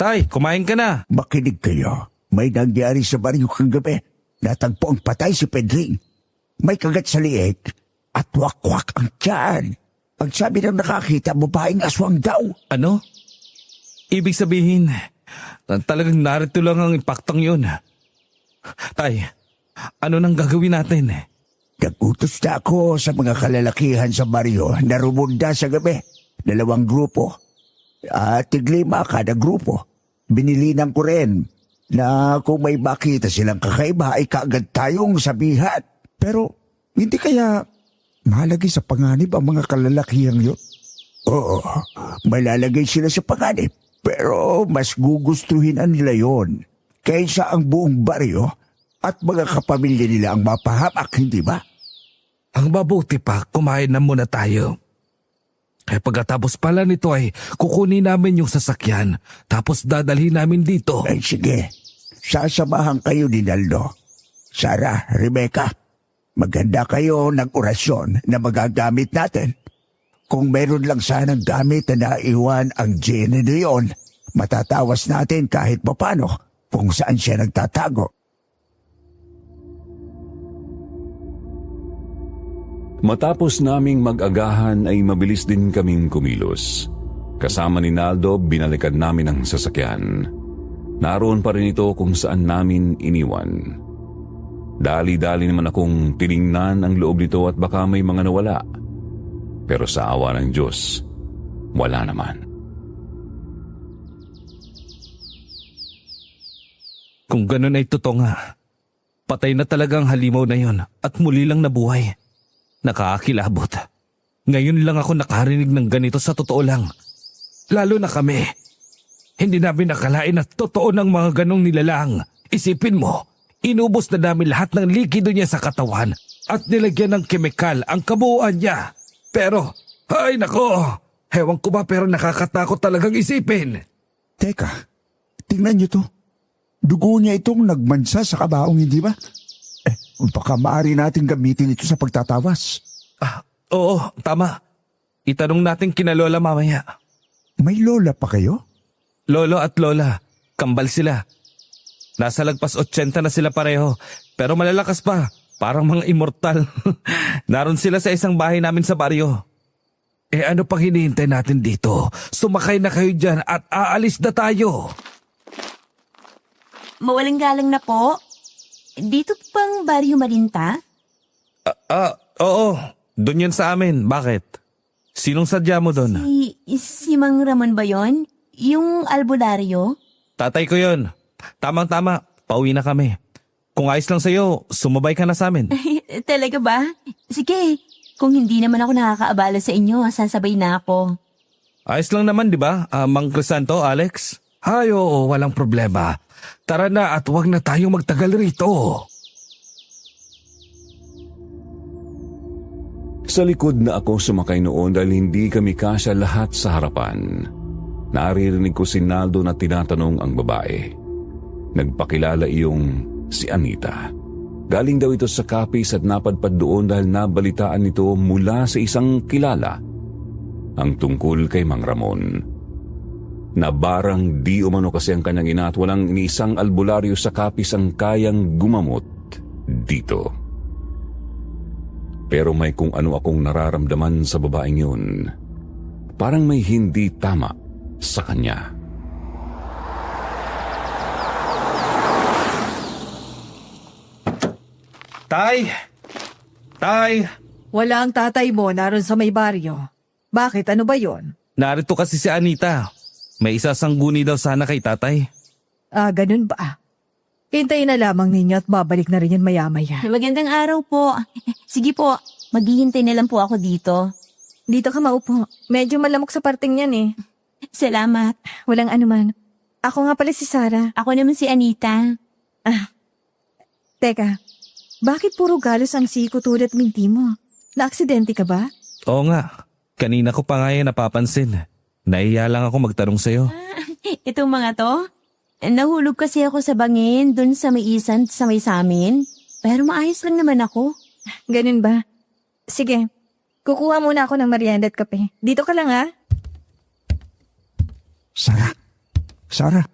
Tay, kumain ka na. Makinig kayo. May nangyari sa baryo kagabi. Natagpo ang patay si Pedring. May kagat sa liig at wakwak ang tiyan. Ang sabi ng nakakita, babaeng aswang daw. Ano? Ibig sabihin, talagang narito lang ang impaktang yun. Tay, ano nang gagawin natin? Nagutos na ako sa mga kalalakihan sa baryo na rumunda sa gabi. 2 grupo. At tiglima kada grupo. Binilinan ko rin na kung may makita silang kakaiba ay kaagad tayong sabihan. Pero hindi kaya malagay sa panganib ang mga kalalakihang yun? Oo, malalagay sila sa panganib. Pero mas gugustuhin nila yon kaysa ang buong baryo at mga kapamilya nila ang mapahamak, hindi ba? Ang mabuti pa, kumain na muna tayo. Pagkatapos pala nito ay kukunin namin yung sasakyan tapos dadalhin namin dito. Ay sige, sasamahan kayo ni Naldo. Sarah, Rebecca, maganda kayo ng orasyon na magagamit natin. Kung meron lang sanang gamit na naiwan ang Jenny doon, matatawas natin kahit papano kung saan siya nagtatago. Matapos naming mag-agahan ay mabilis din kaming kumilos. Kasama ni Naldo, binalikan namin ang sasakyan. Naroon pa rin ito kung saan namin iniwan. Dali-dali naman akong tiningnan ang loob nito at baka may mga nawala. Pero sa awa ng Diyos, wala naman. Kung ganun ay totoo nga, patay na talagang halimaw na yon at muli lang nabuhay. Nakakakilabot. Ngayon lang ako nakarinig ng ganito sa totoo lang. Lalo na kami. Hindi namin nakalain na totoo ng mga ganong nilalang. Isipin mo, inubos na namin lahat ng likido niya sa katawan at nilagyan ng kemikal ang kabuuan niya. Pero, ay nako, hewan ko ba pero nakakatakot talagang isipin. Teka, tingnan niyo to. Dugo niya itong nagmansa sa kabaong, hindi ba? Baka maaari natin gamitin ito sa pagtatawas. Oo, tama. Itanong natin kina Lola mamaya. May lola pa kayo? Lolo at Lola, kambal sila. Nasa lagpas 80 na sila pareho, pero malalakas pa, parang mga immortal. Naroon sila sa isang bahay namin sa baryo. Ano pang hinihintay natin dito? Sumakay na kayo dyan at aalis na tayo. Mawalang galang na po. Dito pang Baryo Marinta? Oo. Doon yun sa amin. Bakit? Sinong sadya mo doon? Si Mang Ramon ba yun? Yung albularyo? Tatay ko yun. Tamang-tama. Pauwi na kami. Kung ayos lang sa'yo, sumabay ka na sa amin. Talaga ba? Sige. Kung hindi naman ako nakakaabala sa inyo, sasabay na ako. Ayos lang naman, di ba? Mang Crisanto, Alex? Ay, oo, walang problema. Tara na at huwag na tayong magtagal rito. Sa likod na ako sumakay noon dahil hindi kami kasya lahat sa harapan. Naririnig ko si Naldo na tinatanong ang babae. Nagpakilala iyong si Anita. Galing daw ito sa Capiz at napadpad doon dahil nabalitaan nito mula sa isang kilala ang tungkol kay Mang Ramon. Na barang di umano kasi ang kanyang ina at walang iniisang albularyo sa Capiz ang kayang gumamot dito. Pero may kung ano akong nararamdaman sa babaeng yun. Parang may hindi tama sa kanya. Tay! Tay! Wala ang tatay mo naroon sa may baryo. Bakit? Ano ba yon? Narito kasi si Anita. May isasangguni daw sana kay tatay. Ganun ba? Hintayin na lamang ninyo at babalik na rin yan maya-maya. Magandang araw po. Sige po, maghihintay na lang po ako dito. Dito ka maupo. Medyo malamok sa parting yan eh. Salamat. Walang anuman. Ako nga pala si Sarah. Ako naman si Anita. Teka, bakit puro galos ang siko tulad minti mo? Na-aksidente ka ba? Oo nga. Kanina ko pa nga yan napapansin. Nahiya lang ako magtanong sa'yo. Itong mga to? Nahulog kasi ako sa bangin dun sa may isan sa may samin. Pero maayos lang naman ako. Ganun ba? Sige, kukuha muna ako ng merienda at kape. Dito ka lang ha? Sarah? Sarah?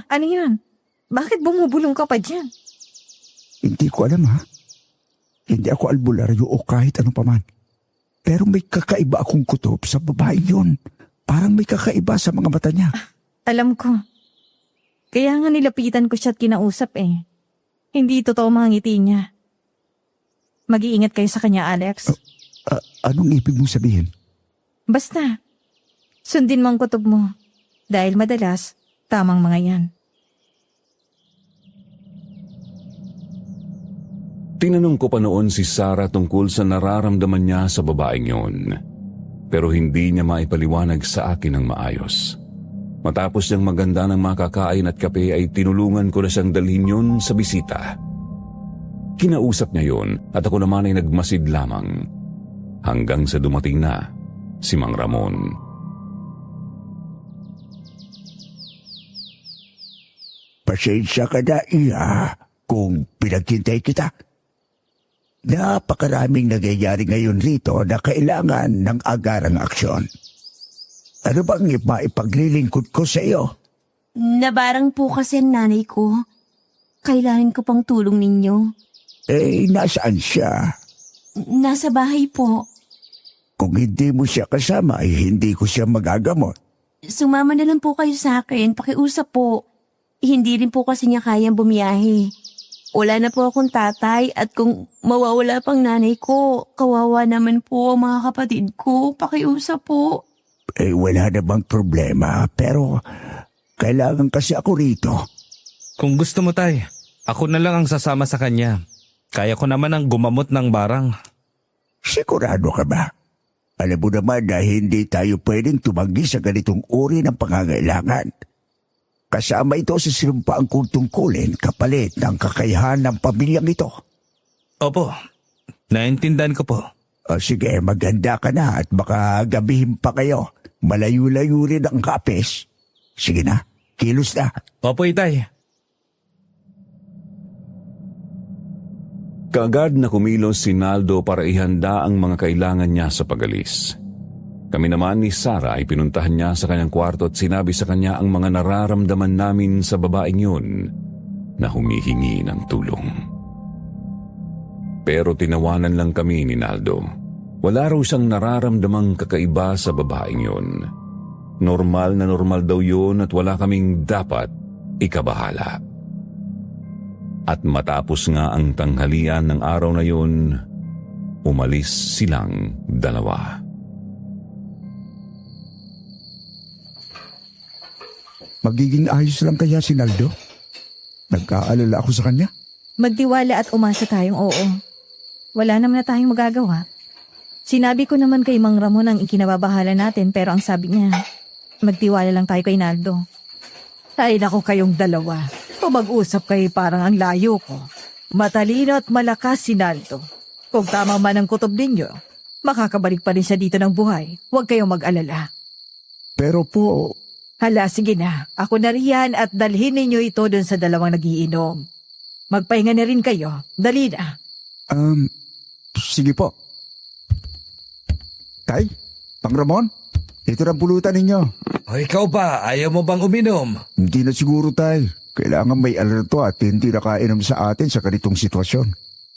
Ano yun? Bakit bumubulong ka pa dyan? Hindi ko alam ha. Hindi ako albularyo o kahit ano paman. Pero may kakaiba akong kutob sa babae yun. Parang may kakaiba sa mga mata niya. Alam ko. Kaya nga nilapitan ko siya at kinausap eh. Hindi totoo mga ngiti niya. Mag-iingat kayo sa kanya, Alex. Anong ibig mong sabihin? Basta, sundin mo ang kutob mo. Dahil madalas, tamang mga yan. Tinanong ko pa noon si Sarah tungkol sa nararamdaman niya sa babaeng yun. Pero hindi niya maipaliwanag sa akin ng maayos. Matapos niyang maganda ng makakain at kape ay tinulungan ko na siyang dalhin yun sa bisita. Kinausap niya yun at ako naman ay nagmasid lamang. Hanggang sa dumating na si Mang Ramon. Pasensya ka na, Iha, kung pinaghintay kita. Napakaraming nangyayari ngayon rito na kailangan ng agarang aksyon. Ano bang maipaglilingkod ko sa iyo? Nabarang po kasi ang nanay ko. Kailangan ko pang tulong ninyo. Nasaan siya? Nasa bahay po. Kung hindi mo siya kasama, hindi ko siya magagamot. Sumama na lang po kayo sa akin. Pakiusap po. Hindi rin po kasi niya kayang bumiyahe. Wala na po akong tatay at kung mawawala pang nanay ko, kawawa naman po ang mga kapatid ko. Pakiusap po. Wala namang problema, pero kailangan kasi ako rito. Kung gusto mo, Tay, ako na lang ang sasama sa kanya. Kaya ko naman ang gumamot ng barang. Sigurado ka ba? Alam mo naman na hindi tayo pwedeng tumanggi sa ganitong uri ng pangangailangan. Kasama ito sa sinumpaang kong tungkulin kapalit ng kakayahan ng pamilyang ito. Opo, naintindihan ko po. Sige, maganda ka na at baka gabihin pa kayo. Malayo-layo rin ang kapis. Sige na, kilos na. Opo, Itay. Kaagad na kumilos si Naldo para ihanda ang mga kailangan niya sa pag-alis. Kami naman ni Sarah ay pinuntahan niya sa kanyang kwarto at sinabi sa kanya ang mga nararamdaman namin sa babaeng yun na humihingi ng tulong. Pero tinawanan lang kami ni Naldo. Wala raw siyang nararamdamang kakaiba sa babaeng yun. Normal na normal daw yun at wala kaming dapat ikabahala. At matapos nga ang tanghalian ng araw na yun, umalis silang dalawa. Magiging ayos lang kaya si Naldo? Nagkaalala ako sa kanya? Magtiwala at umasa tayong oo. Wala naman na tayong magagawa. Sinabi ko naman kay Mang Ramon ang ikinababahala natin pero ang sabi niya, magtiwala lang tayo kay Naldo. Ay naku kayong dalawa. Kung mag-usap kayo parang ang layo ko. Matalino at malakas si Naldo. Kung tama man ang kutob ninyo, makakabalik pa rin siya dito ng buhay. Huwag kayong mag-alala. Pero po... Hala, sige na. Ako na riyan at dalhin ninyo ito dun sa dalawang nagiinom. Magpahinga na rin kayo. Dali na. Sige po. Tay, Mang Ramon, ito na pulutan ninyo. O ikaw ba, ayaw mo bang uminom? Hindi na siguro, Tay. Kailangan may alerto at hindi nakainom sa atin sa ganitong sitwasyon.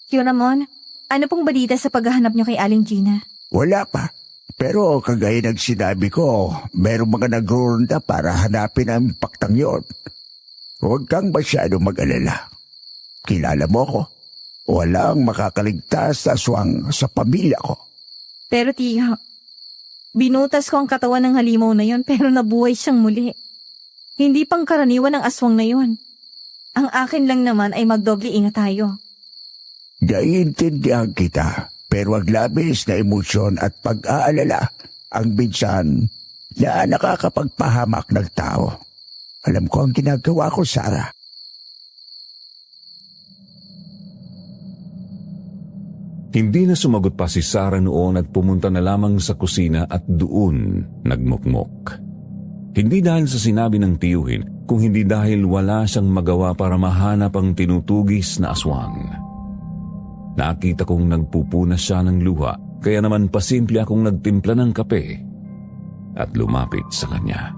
Tio Ramon, ano pong balita sa paghahanap niyo kay Aling Gina? Wala pa. Pero kagaya ng sinabi ko, merong mga nagronda para hanapin ang paktang yon. Huwag kang masyado mag-alala. Kilala mo ko. Walang makakaligtas na aswang sa pamilya ko. Pero tiyo, binutas ko ang katawan ng halimaw na yon pero nabuhay siyang muli. Hindi pang karaniwan ang aswang na yon. Ang akin lang naman ay magdoble ingat tayo. Naiintindihan kita. Pero ang labis na emosyon at pag-aalala ang minsan na nakakapagpahamak ng tao. Alam ko ang ginagawa ko, Sarah. Hindi na sumagot pa si Sarah noon at pumunta na lamang sa kusina at doon nagmukmok. Hindi dahil sa sinabi ng tiyuhin, kung hindi dahil wala siyang magawa para mahanap ang tinutugis na aswang. Nakita kong nagpupunas siya ng luha, kaya naman pasimple akong nagtimpla ng kape at lumapit sa kanya.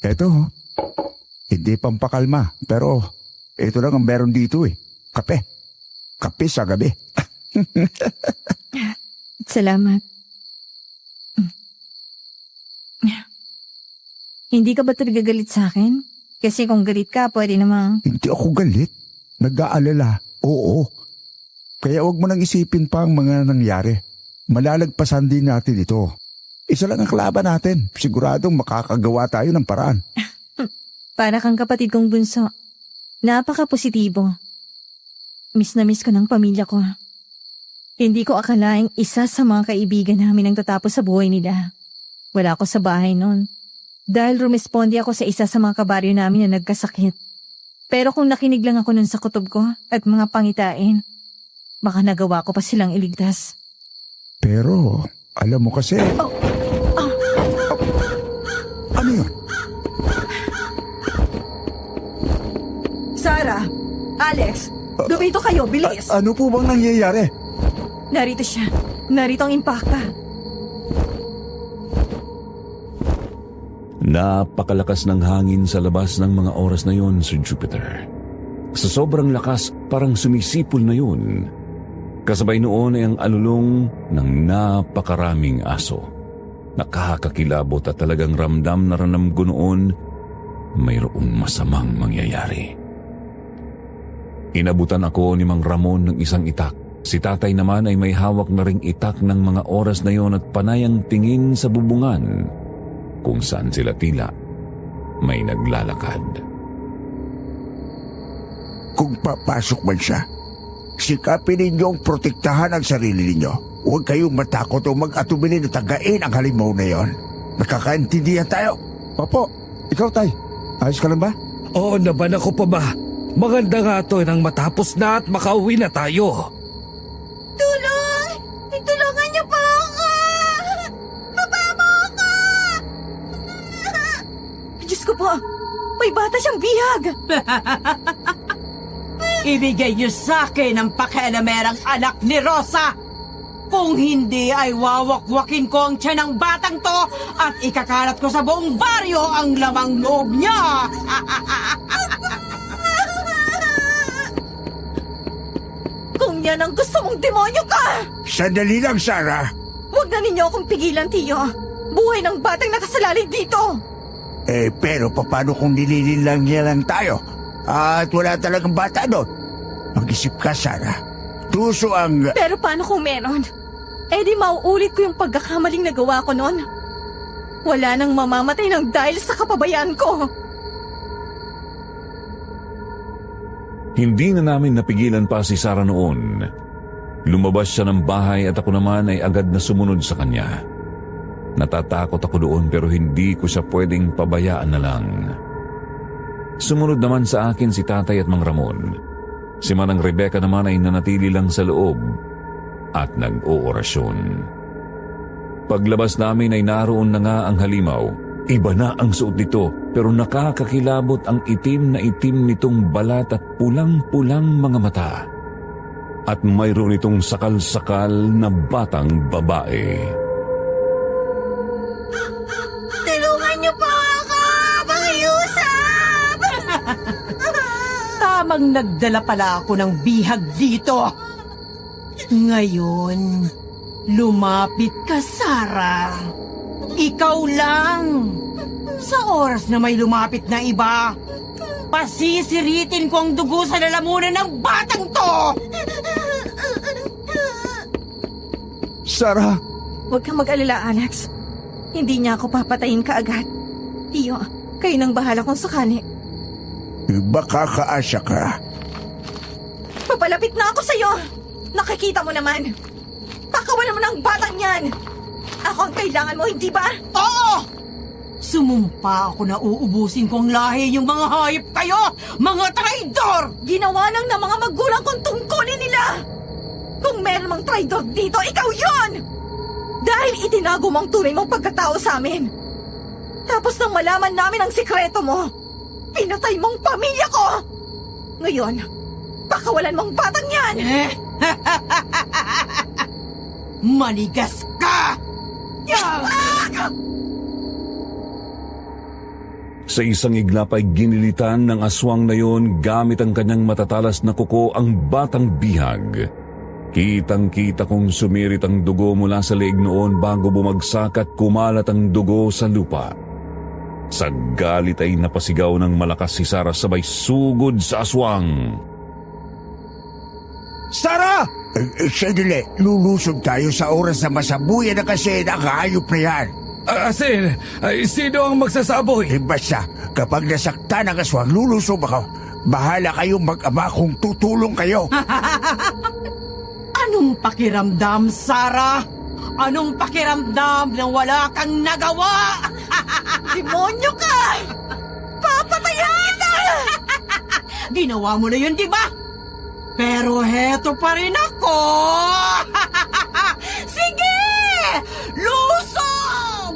Eto, hindi pampakalma, pero ito lang ang meron dito eh. Kape. Kape sa gabi. Salamat. Hindi ka ba talaga galit sa akin? Kasi kung galit ka, pwede namang... Hindi ako galit. Nag-aalala. Oo. Kaya huwag mo nang isipin pa ang mga nangyari. Malalagpasan din natin ito. Isa lang ang kalaban natin. Siguradong makakagawa tayo ng paraan. Para kang kapatid kong bunso. Napaka-positibo. Miss na miss ko ng pamilya ko. Hindi ko akalaing isa sa mga kaibigan namin ang tatapos sa buhay nila. Wala ako sa bahay noon. Dahil rumesponde ako sa isa sa mga kabaryo namin na nagkasakit. Pero kung nakinig lang ako nun sa kutob ko at mga pangitain, Baka nagawa ko pa silang iligtas. Pero, alam mo kasi... Ano yun? Sarah! Alex! Dumito kayo, bilis! Ano po bang nangyayari? Narito siya. Narito ang impacta. Napakalakas ng hangin sa labas ng mga oras na yon, Sir Jupiter. Sa sobrang lakas, parang sumisipol na yun. Kasabay noon ay ang alulong ng napakaraming aso. Nakakakilabot at talagang ramdam na ranam ko noon, mayroong masamang mangyayari. Inabutan ako ni Mang Ramon ng isang itak. Si tatay naman ay may hawak na ring itak ng mga oras na yon at panayang tingin sa bubungan kung saan sila tila may naglalakad. Kung papasok man siya, sikapin ninyong protektahan ang sarili ninyo. Huwag kayong matakot o mag-atubili na tagain ang halimaw na yon. Nakakaintindihan tayo. Opo, ikaw tay, ayos ka lang ba? Oo naman, ako pa ba? Maganda nga to nang matapos na at makauwi na tayo. Tulong! Tulungan niyo po ako! Baba mo ako! Diyos ko po, may bata siyang bihag! Ibigay niyo sa akin ang pakialamerang anak ni Rosa. Kung hindi ay wawakwakin ko ang tiyan ng batang to at ikakalat ko sa buong baryo ang lamang loob niya. Kung yan ang gusto mong demonyo ka! Sandali lang, Sarah. Huwag na ninyo akong pigilan, Tiyo. Buhay ng batang nakasalalay dito. Pero paano kung nililin lang niya lang tayo? At wala talagang bata doon? Mag-isip ka, Sarah. Tuso ang... Pero paano kung meron? Di mauulit ko yung pagkakamaling nagawa ko noon. Wala nang mamamatay ng dahil sa kapabayaan ko. Hindi na namin napigilan pa si Sarah noon. Lumabas siya ng bahay at ako naman ay agad na sumunod sa kanya. Natatakot ako doon pero hindi ko siya pwedeng pabayaan na lang. Sumunod naman sa akin si Tatay at Mang Ramon. Si Manang Rebecca naman ay nanatili lang sa loob at nag-oorasyon. Paglabas namin ay naroon na nga ang halimaw. Iba na ang suot nito pero nakakakilabot ang itim na itim nitong balat at pulang-pulang mga mata. At mayroon itong sakal-sakal na batang babae. Tulungan niyo po ako! Pakiusap! Tamang nagdala pala ako ng bihag dito. Ngayon, lumapit ka, Sarah. Ikaw lang. Sa oras na may lumapit na iba, pasisiritin ko ang dugo sa lalamunan ng batang to! Sarah! Huwag kang mag-alala, Alex. Hindi niya ako papatayin kaagad. Tiyo, kayo nang bahala kung sakali. Baka kaasya ka. Papalapit na ako sa'yo! Nakikita mo naman! Pakawalan mo ng batang yan! Ako ang kailangan mo, hindi ba? Oo! Sumumpa ako na uubusin kong lahi yung mga hayop kayo! Mga traidor! Ginawa lang ng mga magulang kong tungkulin nila! Kung meron mang traidor dito, ikaw yon! Dahil itinago mo ang tunay mong pagkatao sa amin. Tapos nang malaman namin ang sikreto mo, pinatay mong pamilya ko! Ngayon, pakawalan mong batang yan! Manigas ka! Sa isang iglap ay ginilitan ng aswang na yon gamit ang kanyang matatalas na kuko ang batang bihag. Kitang-kita kong sumirit ang dugo mula sa leeg noon bago bumagsak at kumalat ang dugo sa lupa. Sa galit ay napasigaw ng malakas si Sarah sabay sugod sa aswang. Sarah! Sandali, lulusog tayo sa oras na masabuyan na kasi nakahayop na yan. Sino ang magsasaboy? Basta, kapag nasaktan ang aswang, lulusog ako. Bahala kayong mag-ama kung tutulong kayo. Anong pakiramdam, Sarah? Anong pakiramdam na wala kang nagawa? Demonyo ka! Papatayan kita! Ginawa mo na yun, di ba? Pero heto pa rin ako! Sige! Lusog!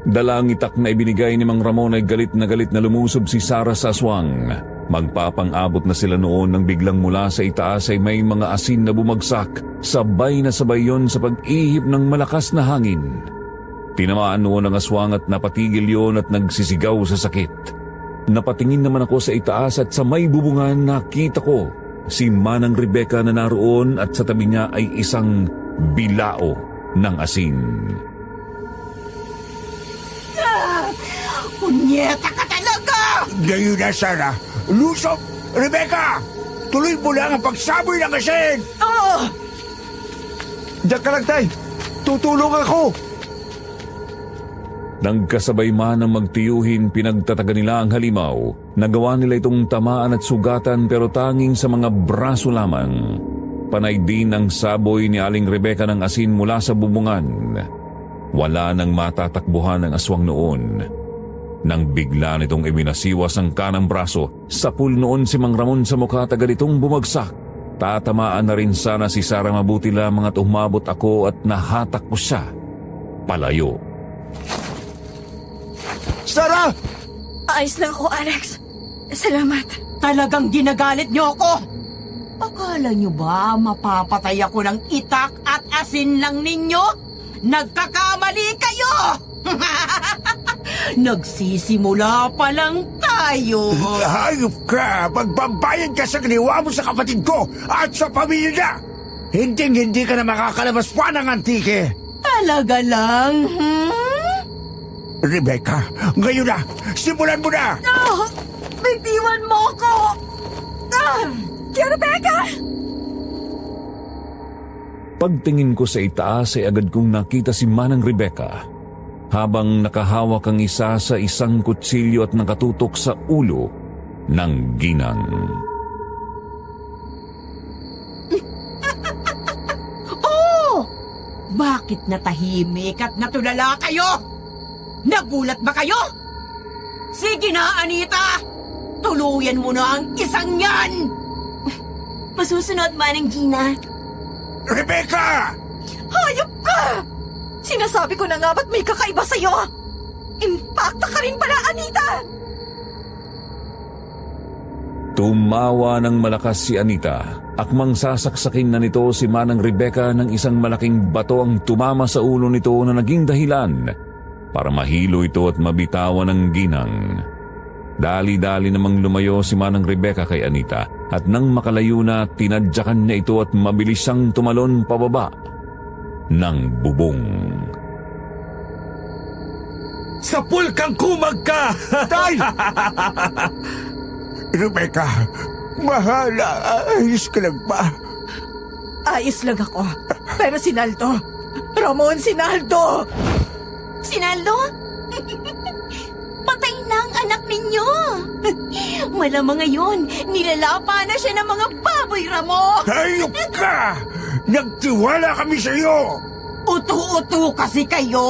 Dala ang itak na ibinigay ni Mang Ramon ay galit na lumusob si Sara sa aswang. Magpapang-abot na sila noon nang biglang mula sa itaas ay may mga asin na bumagsak. Sabay na sabay yon sa pag-ihip ng malakas na hangin. Tinamaan noon ang aswang at napatigil yon at nagsisigaw sa sakit. Napatingin naman ako sa itaas at sa may bubungan nakita ko si Manang Rebecca na naroon at sa tabi niya ay isang bilao ng asin. Punyeta ka talaga! Ngayon na, Sara. Lusog! Rebecca! Tuloy mo lang ang pagsaboy ng asin! Oh! Diyan ka lang, Tay. Tutulong ako. Nagkasabay man ang magtiyuhin, pinagtataga nila ang halimaw. Nagawa nila itong tamaan at sugatan pero tanging sa mga braso lamang. Panay din ang saboy ni Aling Rebecca ng asin mula sa bubungan. Wala nang matatakbuhan ang aswang noon. Nang bigla nitong iminasiwas ang kanang braso, sapul noon si Mang Ramon sa mukha taga nitong bumagsak. Tatamaan na rin sana si Sara, mabuti lamang at umabot ako at nahatak ko siya palayo. Sara! Ayos lang ako, Alex. Salamat. Talagang ginagalit niyo ako! Akala niyo ba mapapatay ako ng itak at asin lang ninyo? Nagkakamali kayo! Nagsisimula pa lang tayo. Hayop ka! Magbabayad ka sa ginawa mo sa kapatid ko at sa pamilya niya! Hindi ka na makakalabas pa ng antike! Talaga lang, Rebecca, ngayon na! Simulan mo na! Bitiwan mo ako! Rebecca! Pagtingin ko sa itaas ay agad kong nakita si Manang Rebecca habang nakahawak ang isa sa isang kutsilyo at nakatutok sa ulo ng ginang. Oh! Bakit natahimik at natulala kayo? Nagulat ba kayo? Sige na, Anita! Tuluyan mo na ang isang yan! Masusunod, Manang Gina. Rebecca! Hayop ka! Sinasabi ko na nga ba't may kakaiba sa'yo? Impacta ka rin pala, Anita! Tumawa ng malakas si Anita. Akmang sasaksakin na nito si Manang Rebecca ng isang malaking bato ang tumama sa ulo nito na naging dahilan para mahilo ito at mabitawan ng ginang. Dali-dali namang lumayo si Manang Rebecca kay Anita at nang makalayo na tinadyakan niya ito at mabilis siyang tumalon pababa ng bubong. Sapul kang kumag ka! Tay! Rebecca, mahala. Ayos ka lang ba? Ayos lang ako. Pero Sinaldo, Ramon Sinaldo! Sinaldo? Patay na ang anak ninyo. Malamang ngayon, nilalapa na siya ng mga baboy, Ramo. Hayop ka! Nagtiwala kami sa iyo! Utu-utu kasi kayo!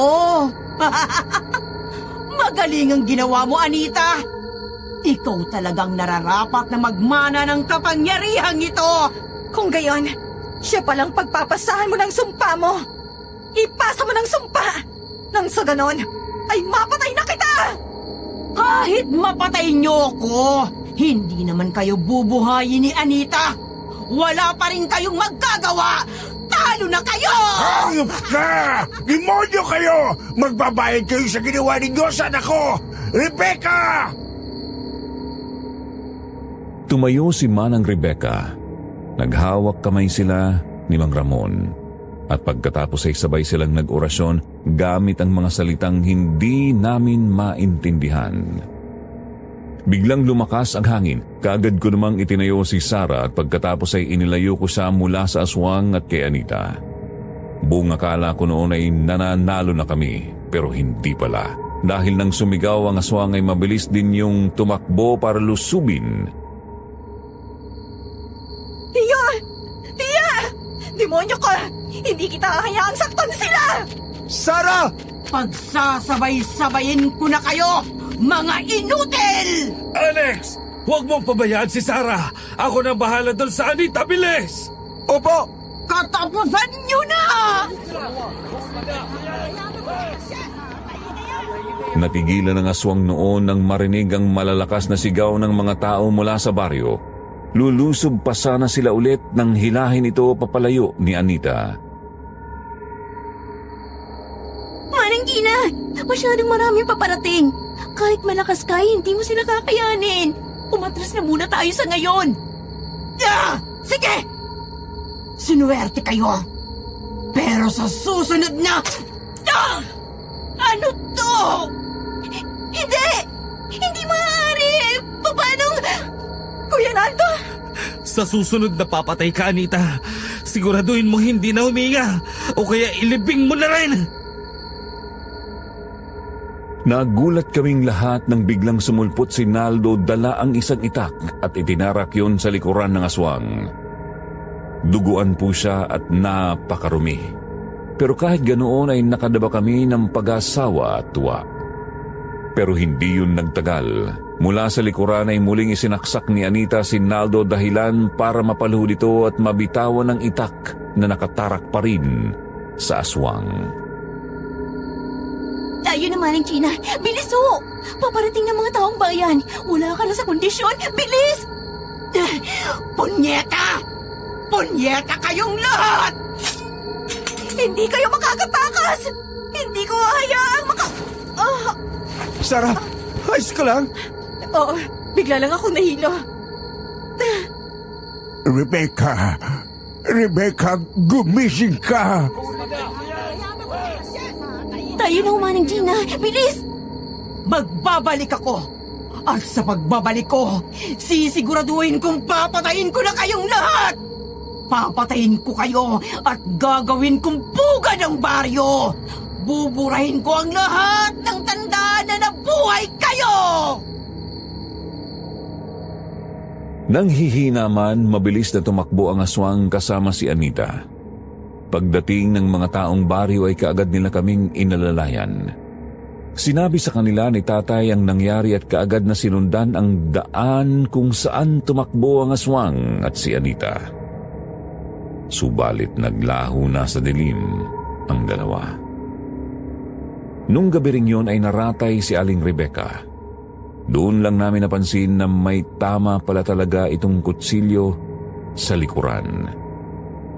Magaling ang ginawa mo, Anita! Ikaw talagang nararapat na magmana ng kapangyarihang ito! Kung gayon, siya palang pagpapasahan mo ng sumpa mo. Ipasa mo ng sumpa! Nang sa ganon, ay mapatay na kita! Kahit mapatay niyo ko, hindi naman kayo bubuhayin ni Anita! Wala pa rin kayong magagawa! Talo na kayo! Hayop ka! Demonyo kayo! Magbabayad kayo sa ginawa ninyo sa anak ko! Rebecca! Tumayo si Manang Rebecca. Naghawak kamay sila ni Mang Ramon. At pagkatapos ay sabay silang nag-orasyon gamit ang mga salitang hindi namin maintindihan. Biglang lumakas ang hangin. Kaagad ko namang itinayo si Sara at pagkatapos ay inilayo ko siya mula sa aswang at kay Anita. Buong akala ko noon ay nananalo na kami, pero hindi pala. Dahil nang sumigaw ang aswang ay mabilis din yung tumakbo para lusubin. Tia! Tia! Demonyo ka! Hindi kita hahayaang saktan sila! Sara! Pagsasabay-sabayin ko na kayo, mga inutil! Alex! Huwag mong pabayaan si Sarah! Ako na bahala doon sa Anita, bilis! Opo! Katapusan niyo na! Natigilan ng aswang noon nang marinig ang malalakas na sigaw ng mga tao mula sa baryo. Lulusob pa sana sila ulit nang hilahin ito papalayo ni Anita. Manang Gina, masyadong maraming paparating. Kahit malakas ka, hindi mo sila kakayanin. Umatras na muna tayo sa ngayon. Sige! Sinuwerte kayo. Pero sa susunod na... Ano to? Hindi! Hindi maaari! Paano? Kuya Naldo! Sa susunod na papatay ka, Anita. Siguraduhin mo hindi na huminga o kaya ilibing mo na rin. Nagulat kaming lahat nang biglang sumulpot si Naldo dala ang isang itak at itinarak yun sa likuran ng aswang. Duguan po siya at napakarumi. Pero kahit ganoon ay nakadaba kami ng pag-asawa at tuwa. Pero hindi yun nagtagal. Mula sa likuran ay muling isinaksak ni Anita si Naldo dahilan para mapaluhod ito at mabitawan ng itak na nakatarak pa rin sa aswang. Tayo naman ang Gina. Bilis ho! Paparating ng mga taong bayan. Wala ka na sa kondisyon. Bilis! Punyeta! Punyeta kayong lahat! Hindi kayo makakatakas! Hindi ko hayaang Sarah, ayos ka lang? Oo, bigla lang ako nahilo. Rebecca, gumising ka! Tayo na Manang Gina. Bilis! Magbabalik ako! At sa pagbabalik ko, sisiguraduhin kong papatayin ko na kayong lahat! Papatayin ko kayo at gagawin kong pugad ang baryo! Buburahin ko ang lahat ng tandaan na nabuhay kayo! Nang hihina man, mabilis na tumakbo ang aswang kasama si Anita. Pagdating ng mga taong baryo ay kaagad nila kaming inalalayan. Sinabi sa kanila ni tatay ang nangyari at kaagad na sinundan ang daan kung saan tumakbo ang aswang at si Anita. Subalit naglaho na sa dilim ang dalawa. Nung gabi ring yun ay naratay si Aling Rebecca. Doon lang namin napansin na may tama pala talaga itong kutsilyo sa likuran.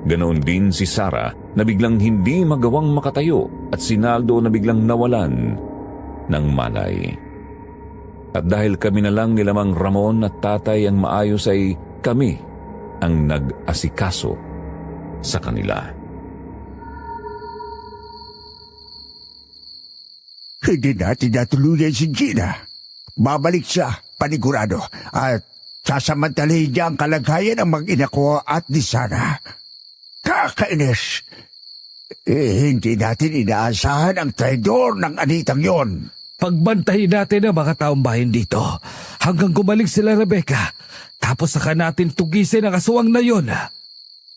Ganoon din si Sarah na biglang hindi magawang makatayo at si Naldo na biglang nawalan ng malay. At dahil kami na lang nila Mang Ramon at tatay ang maayos ay kami ang nag-asikaso sa kanila. Hindi natin natuluyan si Gina. Babalik siya, panigurado, at sasamantalahin niya ang kalagayan ng mag-ina ko at ni Sarah. Kakainis! Hindi natin inaasahan ang traidor ng Anitang yon. Pagbantahin natin ang mga taong bayan dito hanggang gumaling sila, Rebecca. Tapos saka natin tugisin ang aswang na yon.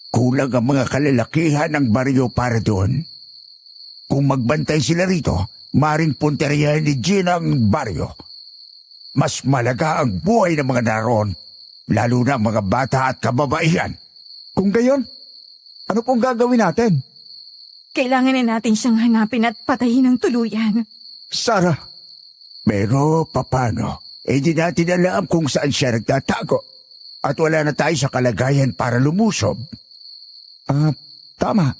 Kulang ang mga kalalakihan ng baryo para doon. Kung magbantay sila rito, maring punteriyahin ni Gina ang baryo. Mas malaga ang buhay ng mga naroon, lalo na ang mga bata at kababaihan. Kung gayon, ano pong gagawin natin? Kailangan na natin siyang hanapin at patayin ng tuluyan. Sarah, pero papano? Di natin alam kung saan siya nagtatago. At wala na tayo sa kalagayan para lumusob. Tama.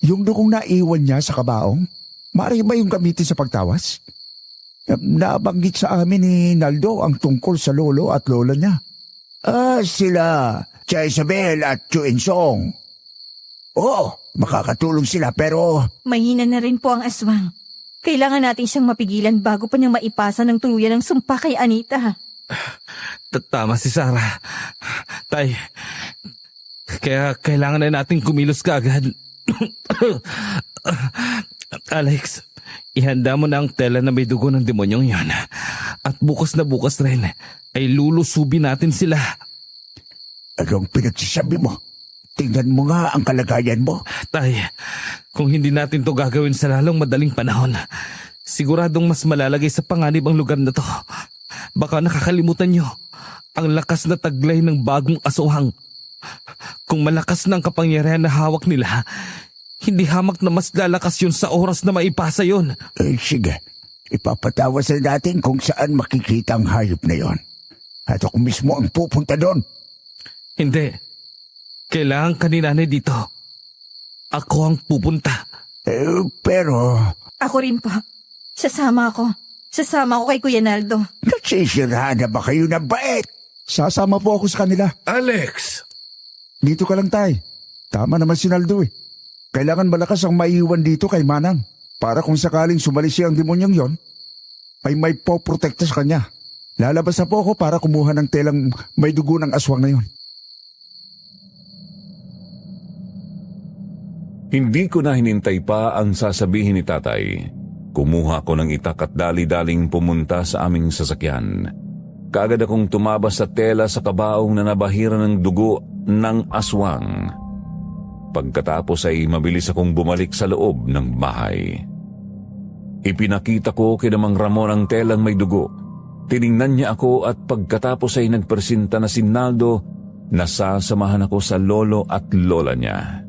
Yung dugong naiwan niya sa kabaong, maaari ba yung gamitin sa pagtawas? Nabanggit sa amin ni Naldo ang tungkol sa lolo at lola niya. Sila Tia Isabel at Chu Insong. Oo, makakatulong sila pero... Mahina na rin po ang aswang. Kailangan natin siyang mapigilan bago pa niya maipasa ng tuluyan ng sumpa kay Anita. Tama si Sarah. Tay, kaya kailangan na natin kumilos kaagad. Alex, ihanda mo na ang tela na may dugo ng demonyong yan. At bukas na bukas rin ay lulusubin natin sila. Anong pinagsasabi mo? Tingnan mo nga ang kalagayan mo. Tay, kung hindi natin to gagawin sa lalong madaling panahon, siguradong mas malalagay sa panganib ang lugar na to. Baka nakakalimutan nyo, ang lakas na taglay ng bagong aswang. Kung malakas ng kapangyarihan na hawak nila, hindi hamak na mas lalakas yun sa oras na maipasa yun. Sige, ipapatawas na natin kung saan makikita ang hayop na yon. At ako mismo ang pupunta doon. Hindi. Kailangan ka ni nanay dito. Ako ang pupunta. Pero... Ako rin po. Sasama ako. Sasama ako kay Kuya Naldo. Nagsisira na ba kayo na bait? Sasama po ako sa kanila. Alex! Dito ka lang, tay. Tama naman si Naldo eh. Kailangan malakas ang maiiwan dito kay Manang. Para kung sakaling sumalis siya ang demonyong yon, ay may poprotekta sa kanya. Lalabas na po ako para kumuha ng telang may dugo ng aswang na yon. Hindi ko na hinintay pa ang sasabihin ni tatay. Kumuha ko ng itak at dali-daling pumunta sa aming sasakyan. Kaagad akong tumabas sa tela sa kabaong na nabahira ng dugo ng aswang. Pagkatapos ay mabilis akong bumalik sa loob ng bahay. Ipinakita ko kay Mang Ramon ang telang may dugo. Tiningnan niya ako at pagkatapos ay nagpresenta na si Naldo na sasamahan ako sa lolo at lola niya.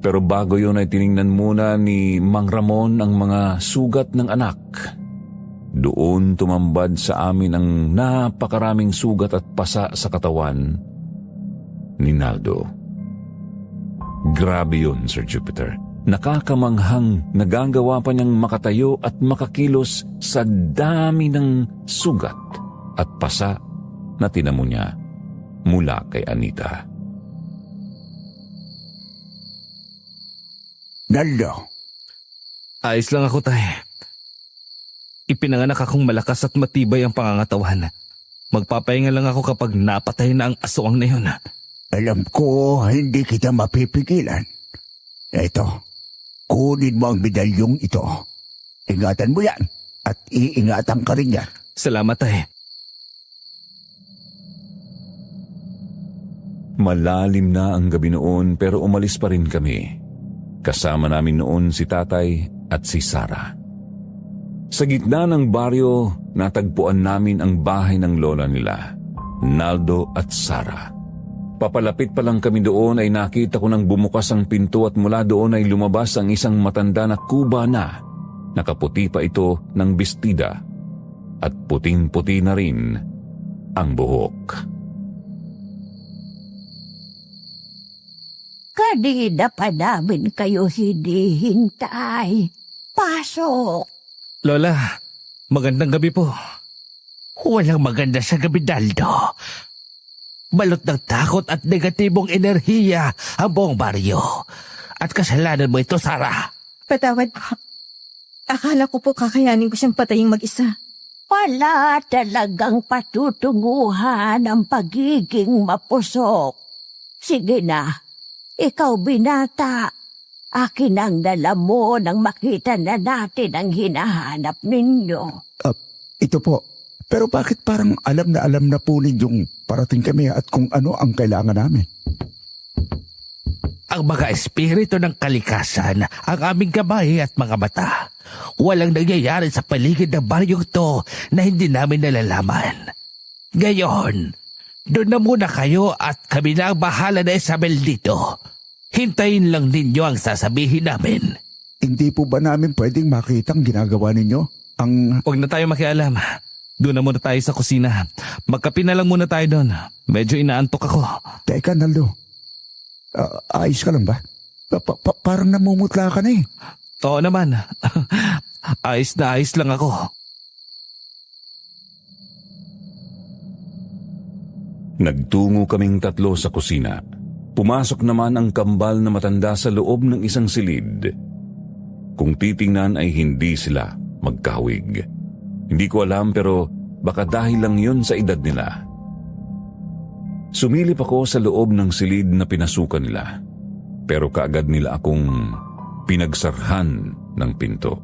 Pero bago yun ay tiningnan muna ni Mang Ramon ang mga sugat ng anak. Doon tumambad sa amin ang napakaraming sugat at pasa sa katawan ni Naldo. Grabe yun, Sir Jupiter. Nakakamanghang nagagawa pa niyang makatayo at makakilos sa dami ng sugat at pasa na tinamo niya mula kay Anita. Naldo. Ayos lang ako, tay. Ipinanganak akong malakas at matibay ang pangangatawan. Magpapahinga lang ako kapag napatay na ang aswang na yun. Alam ko hindi kita mapipigilan. Eto, kunin mo ang medalyong ito. Ingatan mo yan at iingatan ka rin yan. Salamat, tay. Malalim na ang gabi noon pero umalis pa rin kami. Kasama namin noon si tatay at si Sarah. Sa gitna ng baryo, natagpuan namin ang bahay ng lola nila, Naldo at Sarah. Papalapit pa lang kami doon ay nakita ko nang bumukas ang pinto at mula doon ay lumabas ang isang matanda na kubana. Nakaputi pa ito ng bestida at puting-puti na rin ang buhok. Kanina pa namin kayo hinihintay. Pasok. Lola, magandang gabi po. Walang maganda sa gabi, Naldo. Balot ng takot at negatibong enerhiya ang buong baryo. At kasalanan mo ito, Sarah. Patawad po. Akala ko po kakayanin ko siyang patayin mag-isa. Wala talagang patutunguhan ang pagiging mapusok. Sige na, ikaw binata. Akin ang dala mo nang makita na natin ang hinahanap ninyo. Ito po. Pero bakit parang alam na po ninyong parating kami at kung ano ang kailangan namin? Ang mga espiritu ng kalikasan ang aming kamay at mga mata. Walang nangyayari sa paligid ng baryong to na hindi namin nalalaman. Ngayon, doon na muna kayo at kami na ang bahala na Isabel dito. Hintayin lang ninyo ang sasabihin namin. Hindi po ba namin pwedeng makita ang ginagawa ninyo? Huwag na tayo makialam. Doon na muna tayo sa kusina. Magkape na lang muna tayo doon. Medyo inaantok ako. Teka, Naldo. Ayos ka lang ba? Parang namumutla ka na eh. Oo naman. Ayos na ayos lang ako. Nagtungo kaming tatlo sa kusina. Pumasok naman ang kambal na matanda sa loob ng isang silid. Kung titingnan ay hindi sila magkahawig. Hindi ko alam pero baka dahil lang yun sa edad nila. Sumilip ako sa loob ng silid na pinasukan nila. Pero kaagad nila akong pinagsarhan ng pinto.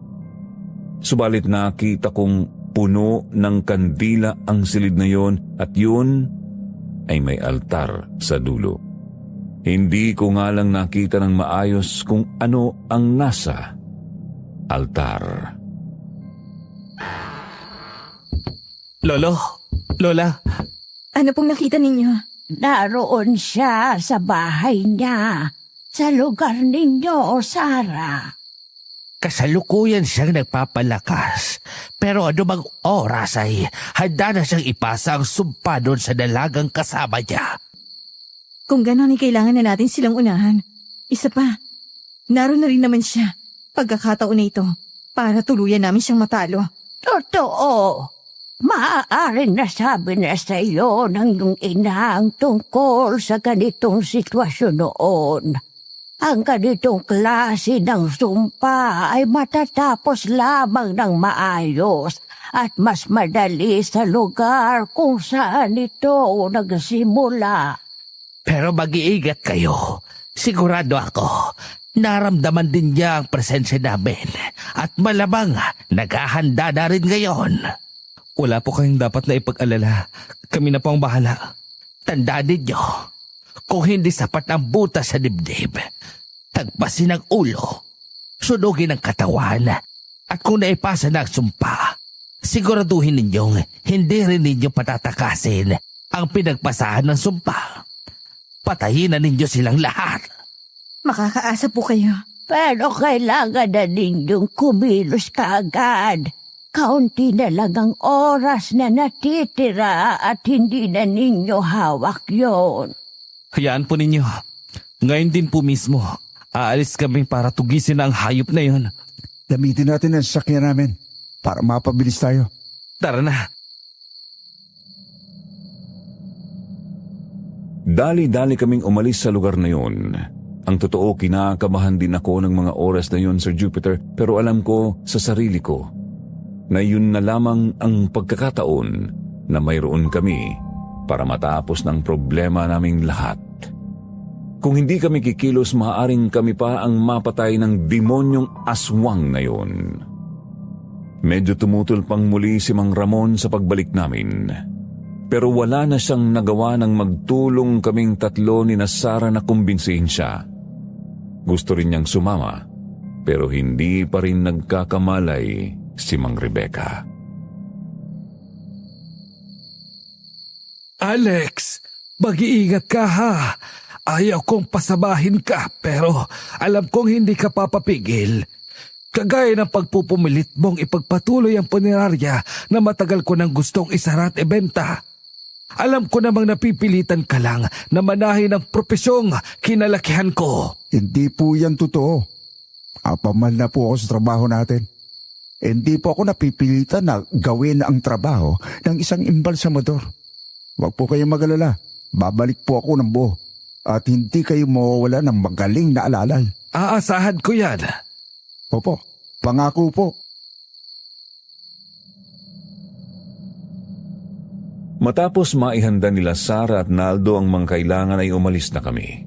Subalit nakita kong puno ng kandila ang silid na yon at yun ay may altar sa dulo. Hindi ko nga lang nakita ng maayos kung ano ang nasa altar. Lolo, Lola, Ano pong nakita ninyo? Naroon siya sa bahay niya, sa lugar ninyo, Sarah. Kasalukuyan siyang nagpapalakas. Pero anumang oras ay handa na siyang ipasa ang sumpa doon sa dalagang kasama niya. Kung gano'n ay kailangan na natin silang unahan. Isa pa, naroon na rin naman siya. Pagkakataon na ito, para tuluyan namin siyang matalo. Totoo. Maaaring nasabi na sa iyo ng iyong ina ang tungkol sa ganitong sitwasyon noon. Ang ganitong klase ng sumpa ay matatapos lamang ng maayos at mas madali sa lugar kung saan ito nagsimula. Pero mag-iingat kayo. Sigurado ako, naramdaman din niya ang presensya namin at malamang naghahanda na rin ngayon. Wala po kayong dapat na ipag-alala. Kami na po ang bahala. Tandaan ninyo, kung hindi sapat ang butas sa dibdib, tagpasin ang ulo, sunugin ang katawan, at kung naipasa na ang sumpa, siguraduhin ninyong hindi rin ninyo patatakasin ang pinagpasahan ng sumpa. Patayin na ninyo silang lahat. Makakaasa po kayo. Pero kailangan na ninyong kumilos kaagad. Kaunti na lang ang oras na natitira at hindi na ninyo hawak yon. Hayaan po ninyo. Ngayon din po mismo, aalis kami para tugisin ang hayop na yon. Gamitin natin ang sasakyan namin para mapabilis tayo. Tara na. Dali-dali kaming umalis sa lugar na yun. Ang totoo, kinakabahan din ako ng mga oras na yun, Sir Jupiter, pero alam ko sa sarili ko na yun na lamang ang pagkakataon na mayroon kami para matapos ng problema naming lahat. Kung hindi kami kikilos, maaaring kami pa ang mapatay ng demonyong aswang na yun. Medyo tumutol pang muli si Mang Ramon sa pagbalik namin. Pero wala na siyang nagawa ng magtulong kaming tatlo ni Sara na kumbinsihin siya. Gusto rin niyang sumama, pero hindi pa rin nagkakamalay si Mang Rebecca. Alex, mag-iingat ka ha. Ayaw kong pasabahin ka pero alam kong hindi ka papapigil. Kagaya ng pagpupumilit mong ipagpatuloy ang punerarya na matagal ko nang gustong isara at ibenta. Alam ko namang napipilitan ka lang na manahin ang propesyong kinalakihan ko. Hindi po yan totoo. Apamal na po ako sa trabaho natin. Hindi po ako napipilitan na gawin ang trabaho ng isang imbalsamador. Huwag po kayong mag-alala. Babalik po ako ng buo. At hindi kayo mawawala ng magaling na alalay. Aasahan ko yan. Opo, pangako po. Matapos maihanda nila Sara at Naldo ang mga kailangan ay umalis na kami.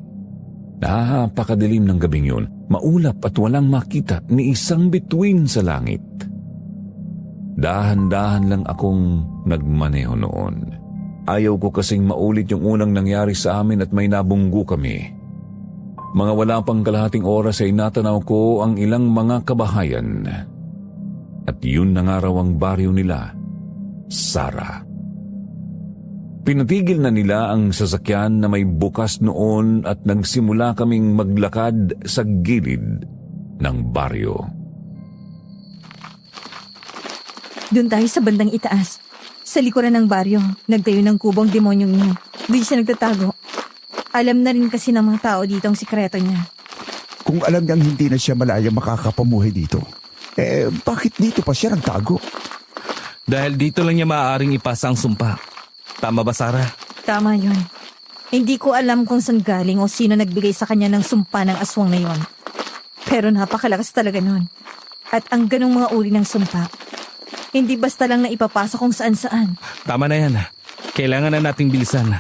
Napakadilim ng gabing yun, maulap at walang makita ni isang bituin sa langit. Dahan-dahan lang akong nagmaneho noon. Ayaw ko kasing maulit yung unang nangyari sa amin at may nabunggo kami. Mga wala pang kalahating oras ay natanaw ko ang ilang mga kabahayan. At yun na nga raw ang baryo nila, Sara. Pinatigil na nila ang sasakyan na may bukas noon at nagsimula kaming maglakad sa gilid ng baryo. Doon tayo sa bandang itaas. Sa likuran ng baryo, nagtayo ng kubong demonyong niya. Doon siya nagtatago. Alam na rin kasi ng mga tao dito ang sikreto niya. Kung alam niyang hindi na siya malaya makakapamuhay dito, bakit dito pa siya nagtago? Dahil dito lang niya maaaring ipasa ang sumpa. Tama ba, Sara? Tama yun. Hindi ko alam kung saan galing o sino nagbigay sa kanya ng sumpa ng aswang na yon. Pero napakalakas talaga nun. At ang ganong mga uri ng sumpa, hindi basta lang na ipapasa kung saan-saan. Tama na yan. Kailangan na nating bilisan.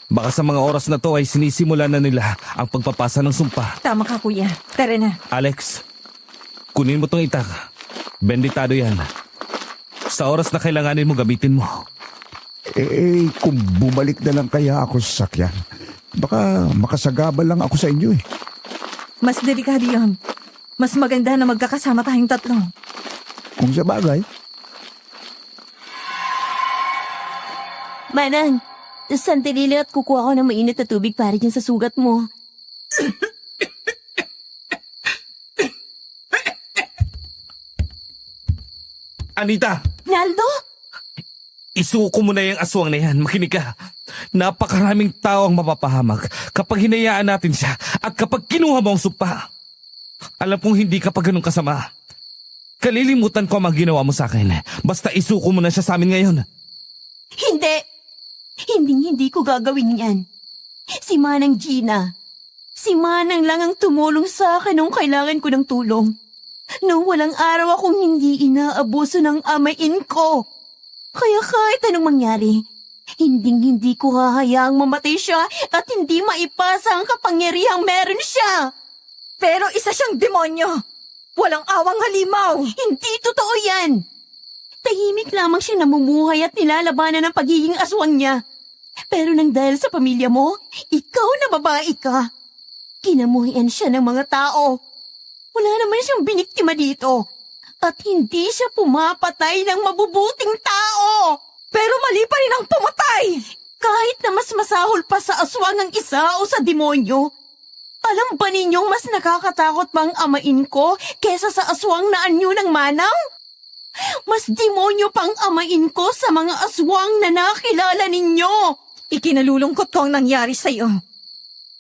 Baka sa mga oras na to ay sinisimula na nila ang pagpapasa ng sumpa. Tama ka, kuya. Tara na. Alex, kunin mo tong itak. Benditado yan. Sa oras na kailanganin mo, gamitin mo. Kung bumalik na lang kaya ako sa sakyan, baka makasagabal lang ako sa inyo eh. Mas delikado yun. Mas maganda na magkakasama tayong tatlo. Kung sa bagay. Manang, Sandali lang at kukuha ko ng mainit na tubig para dyan sa sugat mo. Anita! Naldo? Isuko mo na yung aswang na yan. Makinig ka. Napakaraming tao ang mapapahamak kapag hinayaan natin siya at kapag kinuha mo ang supa. Alam kong hindi ka pa ganun kasama. Kalilimutan ko ang mga ginawa mo sa akin. Basta isuko mo na siya sa amin ngayon. Hindi! Hindi ko gagawin yan. Si Manang Gina. Si Manang lang ang tumulong sa akin nung kailangan ko ng tulong. Nung walang araw akong hindi inaabuso ng amain ko. Kaya kahit anong mangyari, hindi ko hahayaang mamatay siya at hindi maipasa ang kapangyarihang meron siya. Pero isa siyang demonyo. Walang awang halimaw. Hindi totoo yan. Tahimik lamang siya namumuhay at nilalabanan ng pagiging aswang niya. Pero nang dahil sa pamilya mo, ikaw na babae ka. Kinamuhian siya ng mga tao. Wala naman siyang biniktima dito. At hindi siya pumapatay ng mabubuting tao. Pero mali pa rin ang pumatay. Kahit na mas masahol pa sa aswang ang isa o sa demonyo. Alam ba ninyong mas nakakatakot pa ang amain ko kesa sa aswang na anyo ng manang? Mas demonyo pang amain ko sa mga aswang na nakilala ninyo. Ikinalulungkot ko ang nangyari sa'yo.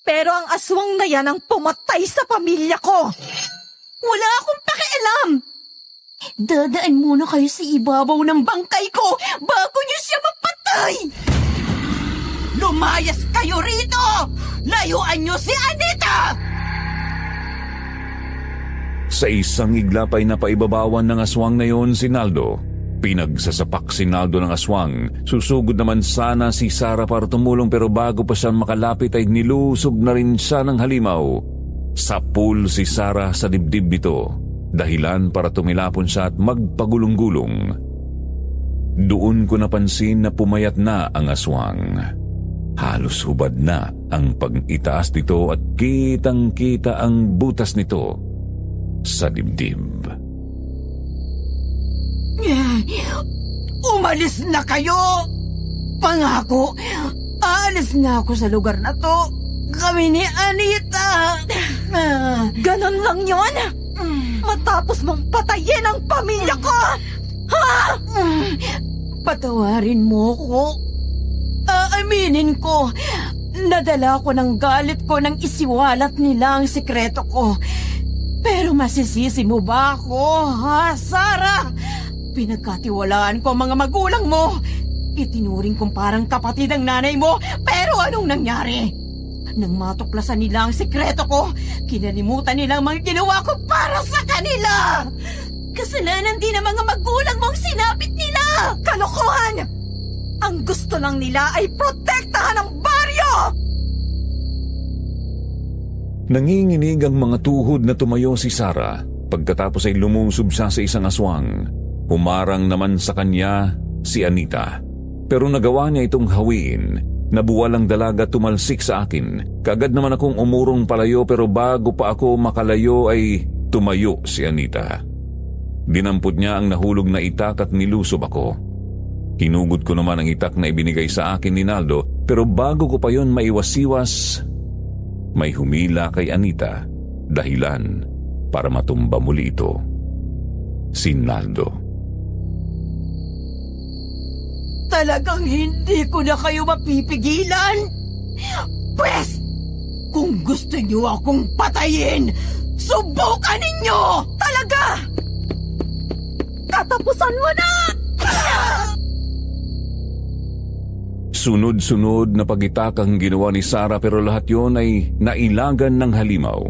Pero ang aswang na yan ang pumatay sa pamilya ko. Wala akong pakialam. Dadaan muna kayo sa ibabaw ng bangkay ko bago niyo siya mapatay. Lumayas kayo rito! Layuan niyo si Anita! Sa isang iglapay na paibabawan ng aswang na yon si Naldo. Pinagsasapak si Naldo ng aswang. Susugod naman sana si Sara para tumulong pero bago pa siya makalapit ay nilusob na rin siya ng halimaw. Sapul si Sara sa dibdib nito. Dahilan para tumilapon siya at magpagulong-gulong. Doon ko napansin na pumayat na ang aswang. Halos hubad na ang pag-itaas nito at kitang-kita ang butas nito sa dibdib. Umalis na kayo! Pangako, aalis na ako sa lugar na to. Kami ni Anita. Ganon lang yon? Matapos mong patayin ang pamilya ko! Ha? Patawarin mo ko. Aaminin ko, nadala ko ng galit ko nang isiwalat nila ang sikreto ko. Pero masisisi mo ba ako, ha, Sara? Pinagkatiwalaan ko ang mga magulang mo. Itinuring kong parang kapatid ang nanay mo. Pero anong nangyari? Nang matuklasan nila ang sikreto ko, kinalimutan nila ang mga ginawa ko para sa kanila. Kasalanan din ng mga magulang mong sinapit nila. Kalokohan! Ang gusto lang nila ay protektahan ang baryo! Nanginginig ang mga tuhod na tumayo si Sara. Pagkatapos ay lumusob siya sa isang aswang. Humarang naman sa kanya si Anita. Pero nagawa niya itong hawiin. Nabuwalang dalaga tumalsik sa akin. Kaagad naman akong umurong palayo pero bago pa ako makalayo ay tumayo si Anita. Dinampot niya ang nahulog na itak at nilusob ako. Hinugod ko naman ang itak na ibinigay sa akin ni Naldo pero bago ko pa yon maiwas-iwas, may humila kay Anita dahilan para matumba muli ito. Si Naldo. Talagang hindi ko na kayo mapipigilan. Pwes, kung gusto niyo akong patayin, subukan ninyo! Talaga! Katapusan mo na! Sunod-sunod na pagitak ang ginawa ni Sara pero lahat yon ay nailagan ng halimaw.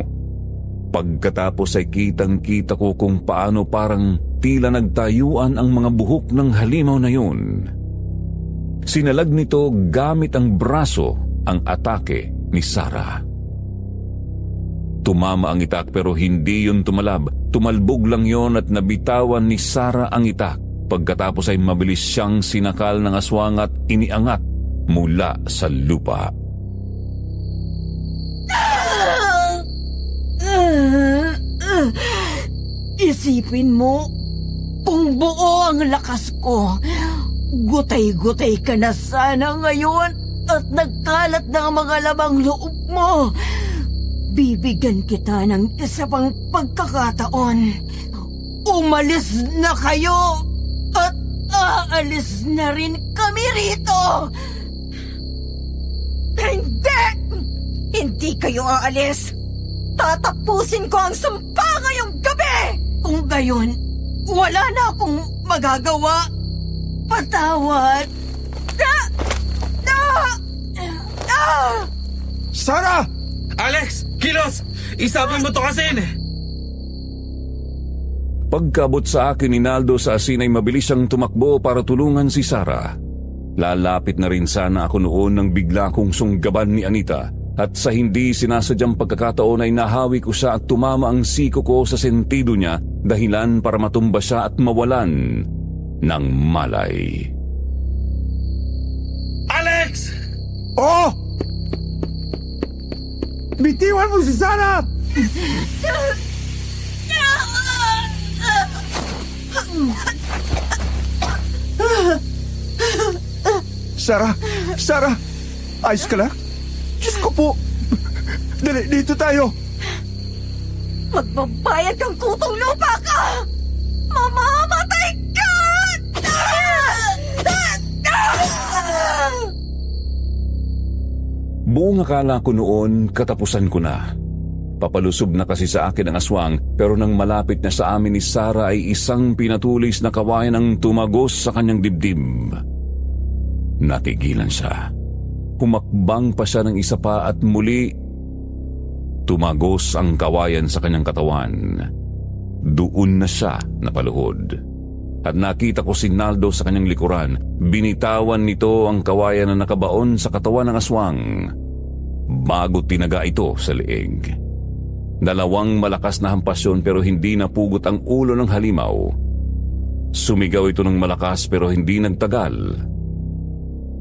Pagkatapos ay kitang-kita ko kung paano parang tila nagtayuan ang mga buhok ng halimaw na yun. Sinalag nito gamit ang braso ang atake ni Sara. Tumama ang itak pero hindi yun tumalab. Tumalbog lang yon at nabitawan ni Sara ang itak. Pagkatapos ay mabilis siyang sinakal ng aswang at iniangat mula sa lupa. Isipin mo, kung buo ang lakas ko, gutay-gutay ka na sana ngayon at nagkalat na ang mga lamang loob mo, bibigyan kita ng isa pang pagkakataon. Umalis na kayo at aalis na rin kami rito! Hindi! Hindi kayo aalis! Tatapusin ko ang sumpa ngayong gabi! Kung gayon, wala na akong magagawa. Patawad. Sarah! Alex! Kilos! Isapin mo to kasi! Pagkabot sa akin ni Naldo sa asin ay mabilis siyang tumakbo para tulungan si Sarah. Lalapit na rin sana ako noon nang bigla kong sunggaban ni Anita at sa hindi sinasadyang pagkakataon ay nahawi ko siya at tumama ang siko ko sa sentido niya dahilan para matumba siya at mawalan ng malay. Alex! Oh! Bitiwan mo si Sarah! Sarah! Sarah! Ayos ka lang? Diyos ko po! Dali, dito tayo! Magbabayad kang kutong lupa ka! Mamamatay ka! Buong akala ko noon katapusan ko na. Papalusob na kasi sa akin ang aswang pero nang malapit na sa amin ni Sarah ay isang pinatulis na kawayan ang tumagos sa kanyang dibdib. Natigilan siya. Humakbang pa siya ng isa pa at muli tumagos ang kawayan sa kanyang katawan. Doon na siya napaluhod. At nakita ko si Naldo sa kanyang likuran. Binitawan nito ang kawayan na nakabaon sa katawan ng aswang bago tinaga ito sa leeg. Dalawang malakas na hampasyon pero hindi napugot ang ulo ng halimaw. Sumigaw ito ng malakas pero hindi nagtagal.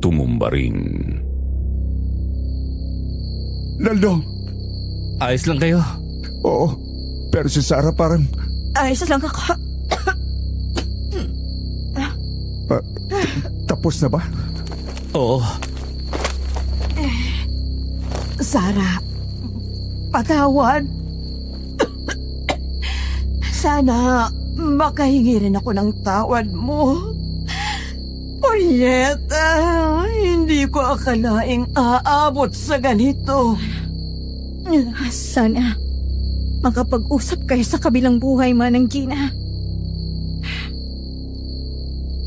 Tumumba rin. Naldo! Ayos lang kayo? Oo, pero si Sarah parang... Ayos lang ako. Tapos na ba? Oo. Sarah, patawad. Sana makahingi rin ako ng tawad mo. Julieta, hindi ko akalaing aabot sa ganito. Sana makapag-usap kayo sa kabilang buhay, Manang Gina.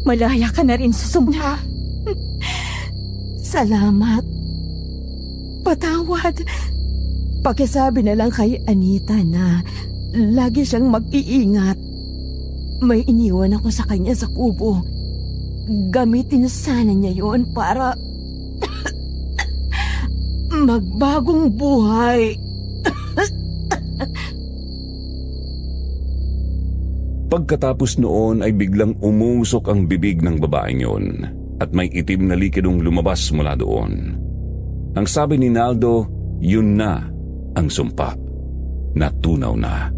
Malaya ka na rin sa sumpa. Salamat. Patawad. Pakisabi na lang kay Anita na lagi siyang mag-iingat. May iniwan ako sa kanya sa kubo. Gamitin sana niya yon para magbagong buhay. Pagkatapos noon ay biglang umusok ang bibig ng babaeng yun at may itim na likidong lumabas mula doon. Ang sabi ni Naldo, yun na ang sumpa. Natunaw na.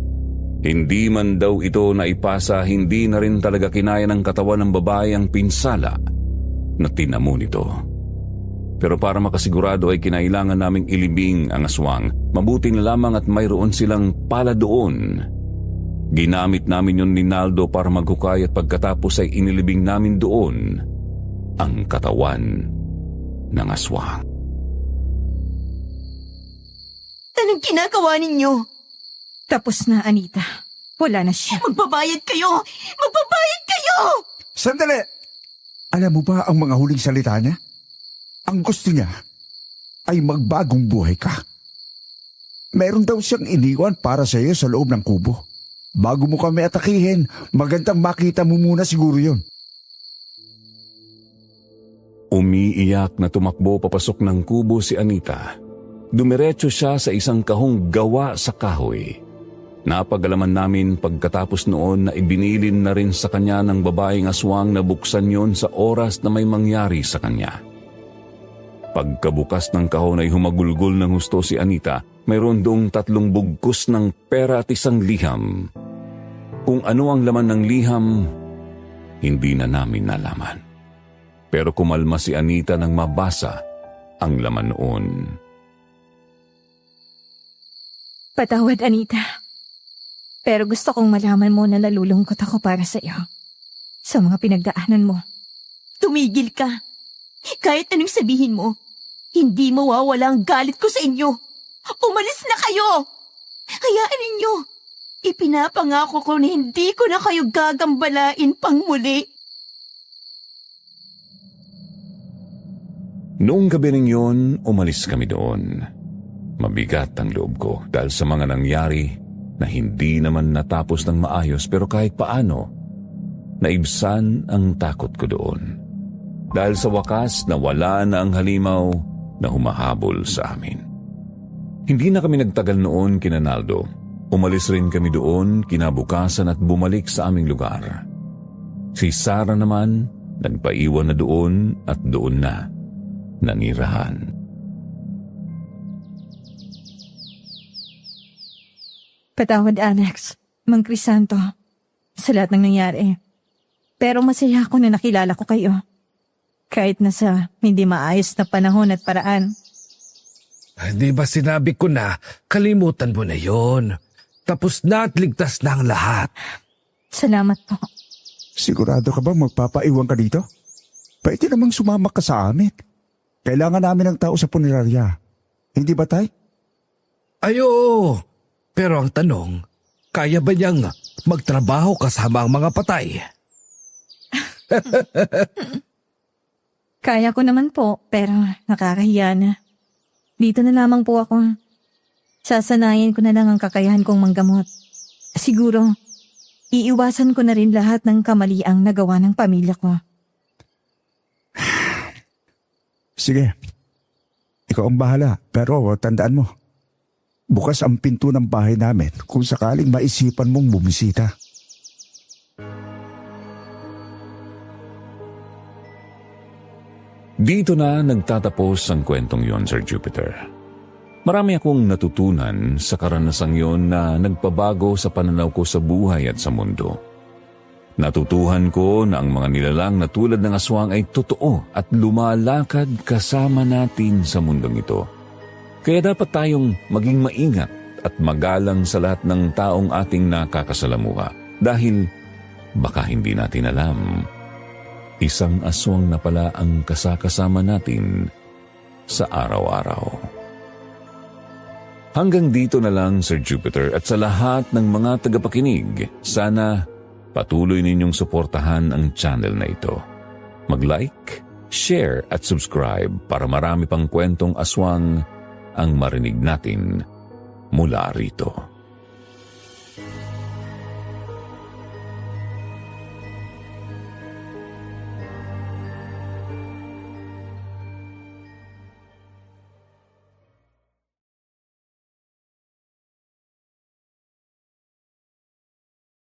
Hindi man daw ito naipasa, hindi na rin talaga kinaya ng katawan ng babae ang pinsala na tinamo nito. Pero para makasigurado ay kinailangan naming ilibing ang aswang. Mabuti na lamang at mayroon silang pala doon. Ginamit namin yun ni Naldo para maghukay at pagkatapos ay inilibing namin doon ang katawan ng aswang. Anong ginagawa ninyo? Tapos na, Anita. Wala na siya. Magbabayad kayo! Magbabayad kayo! Sandali! Alam mo ba ang mga huling salita niya? Ang gusto niya ay magbagong buhay ka. Meron daw siyang iniwan para sa iyo sa loob ng kubo. Bago mo kami atakihin, magandang makita mo muna siguro yun. Umiiyak na tumakbo papasok ng kubo si Anita. Dumiretso siya sa isang kahong gawa sa kahoy. Napagalaman namin pagkatapos noon na ibinilin na rin sa kanya ng babaeng aswang na buksan yon sa oras na may mangyari sa kanya. Pagkabukas ng kahon ay humagulgol ng husto si Anita. Mayroon doong 3 bugkos ng pera at 1 liham. Kung ano ang laman ng liham, hindi na namin nalaman. Pero kumalma si Anita nang mabasa ang laman noon. Patawad, Anita. Pero gusto kong malaman mo na nalulungkot ako para sa iyo. Sa mga pinagdaanan mo. Tumigil ka. Kahit anong sabihin mo, hindi mawawala ang galit ko sa inyo. Umalis na kayo! Hayaan ninyo. Ipinapangako ko na hindi ko na kayo gagambalain pang muli. Noong gabi rin yun, umalis kami doon. Mabigat ang loob ko dahil sa mga nangyari na hindi naman natapos ng maayos, pero kahit paano, naibsan ang takot ko doon. Dahil sa wakas, nawala na ang halimaw na humahabol sa amin. Hindi na kami nagtagal noon kina Naldo. Umalis rin kami doon kinabukasan at bumalik sa aming lugar. Si Sarah naman, nagpaiwan na doon at doon na nanirahan. Patawad, Alex. Mang Crisanto. Sa lahat ng nangyari. Pero masaya ako na nakilala ko kayo. Kahit na sa hindi maayos na panahon at paraan. Di ba sinabi ko na, kalimutan mo na yon. Tapos na at ligtas na ang lahat. Salamat po. Sigurado ka ba magpapaiwan ka dito? Pwede namang sumama ka sa amin. Kailangan namin ng tao sa punerarya. Hindi ba, Tay? Ay, oo. Pero ang tanong, kaya ba niyang magtrabaho kasama ang mga patay? Kaya ko naman po, pero nakakahiya na. Dito na lamang po ako. Sasanayin ko na lang ang kakayahan kong manggamot. Siguro, iiwasan ko na rin lahat ng kamaliang nagawa ng pamilya ko. Sige. Ikaw ang bahala, pero tandaan mo. Bukas ang pinto ng bahay namin kung sakaling maisipan mong bumisita. Dito na nagtatapos ang kwentong yon, Sir Jupiter. Marami akong natutunan sa karanasang yon na nagpabago sa pananaw ko sa buhay at sa mundo. Natutuhan ko na ang mga nilalang na tulad ng aswang ay totoo at lumalakad kasama natin sa mundong ito. Kaya dapat tayong maging maingat at magalang sa lahat ng taong ating nakakasalamuha. Dahil baka hindi natin alam, isang aswang na pala ang kasakasama natin sa araw-araw. Hanggang dito na lang, Sir Jupiter, at sa lahat ng mga tagapakinig, sana patuloy ninyong suportahan ang channel na ito. Mag-like, share at subscribe para marami pang kwentong aswang ang marinig natin mula rito.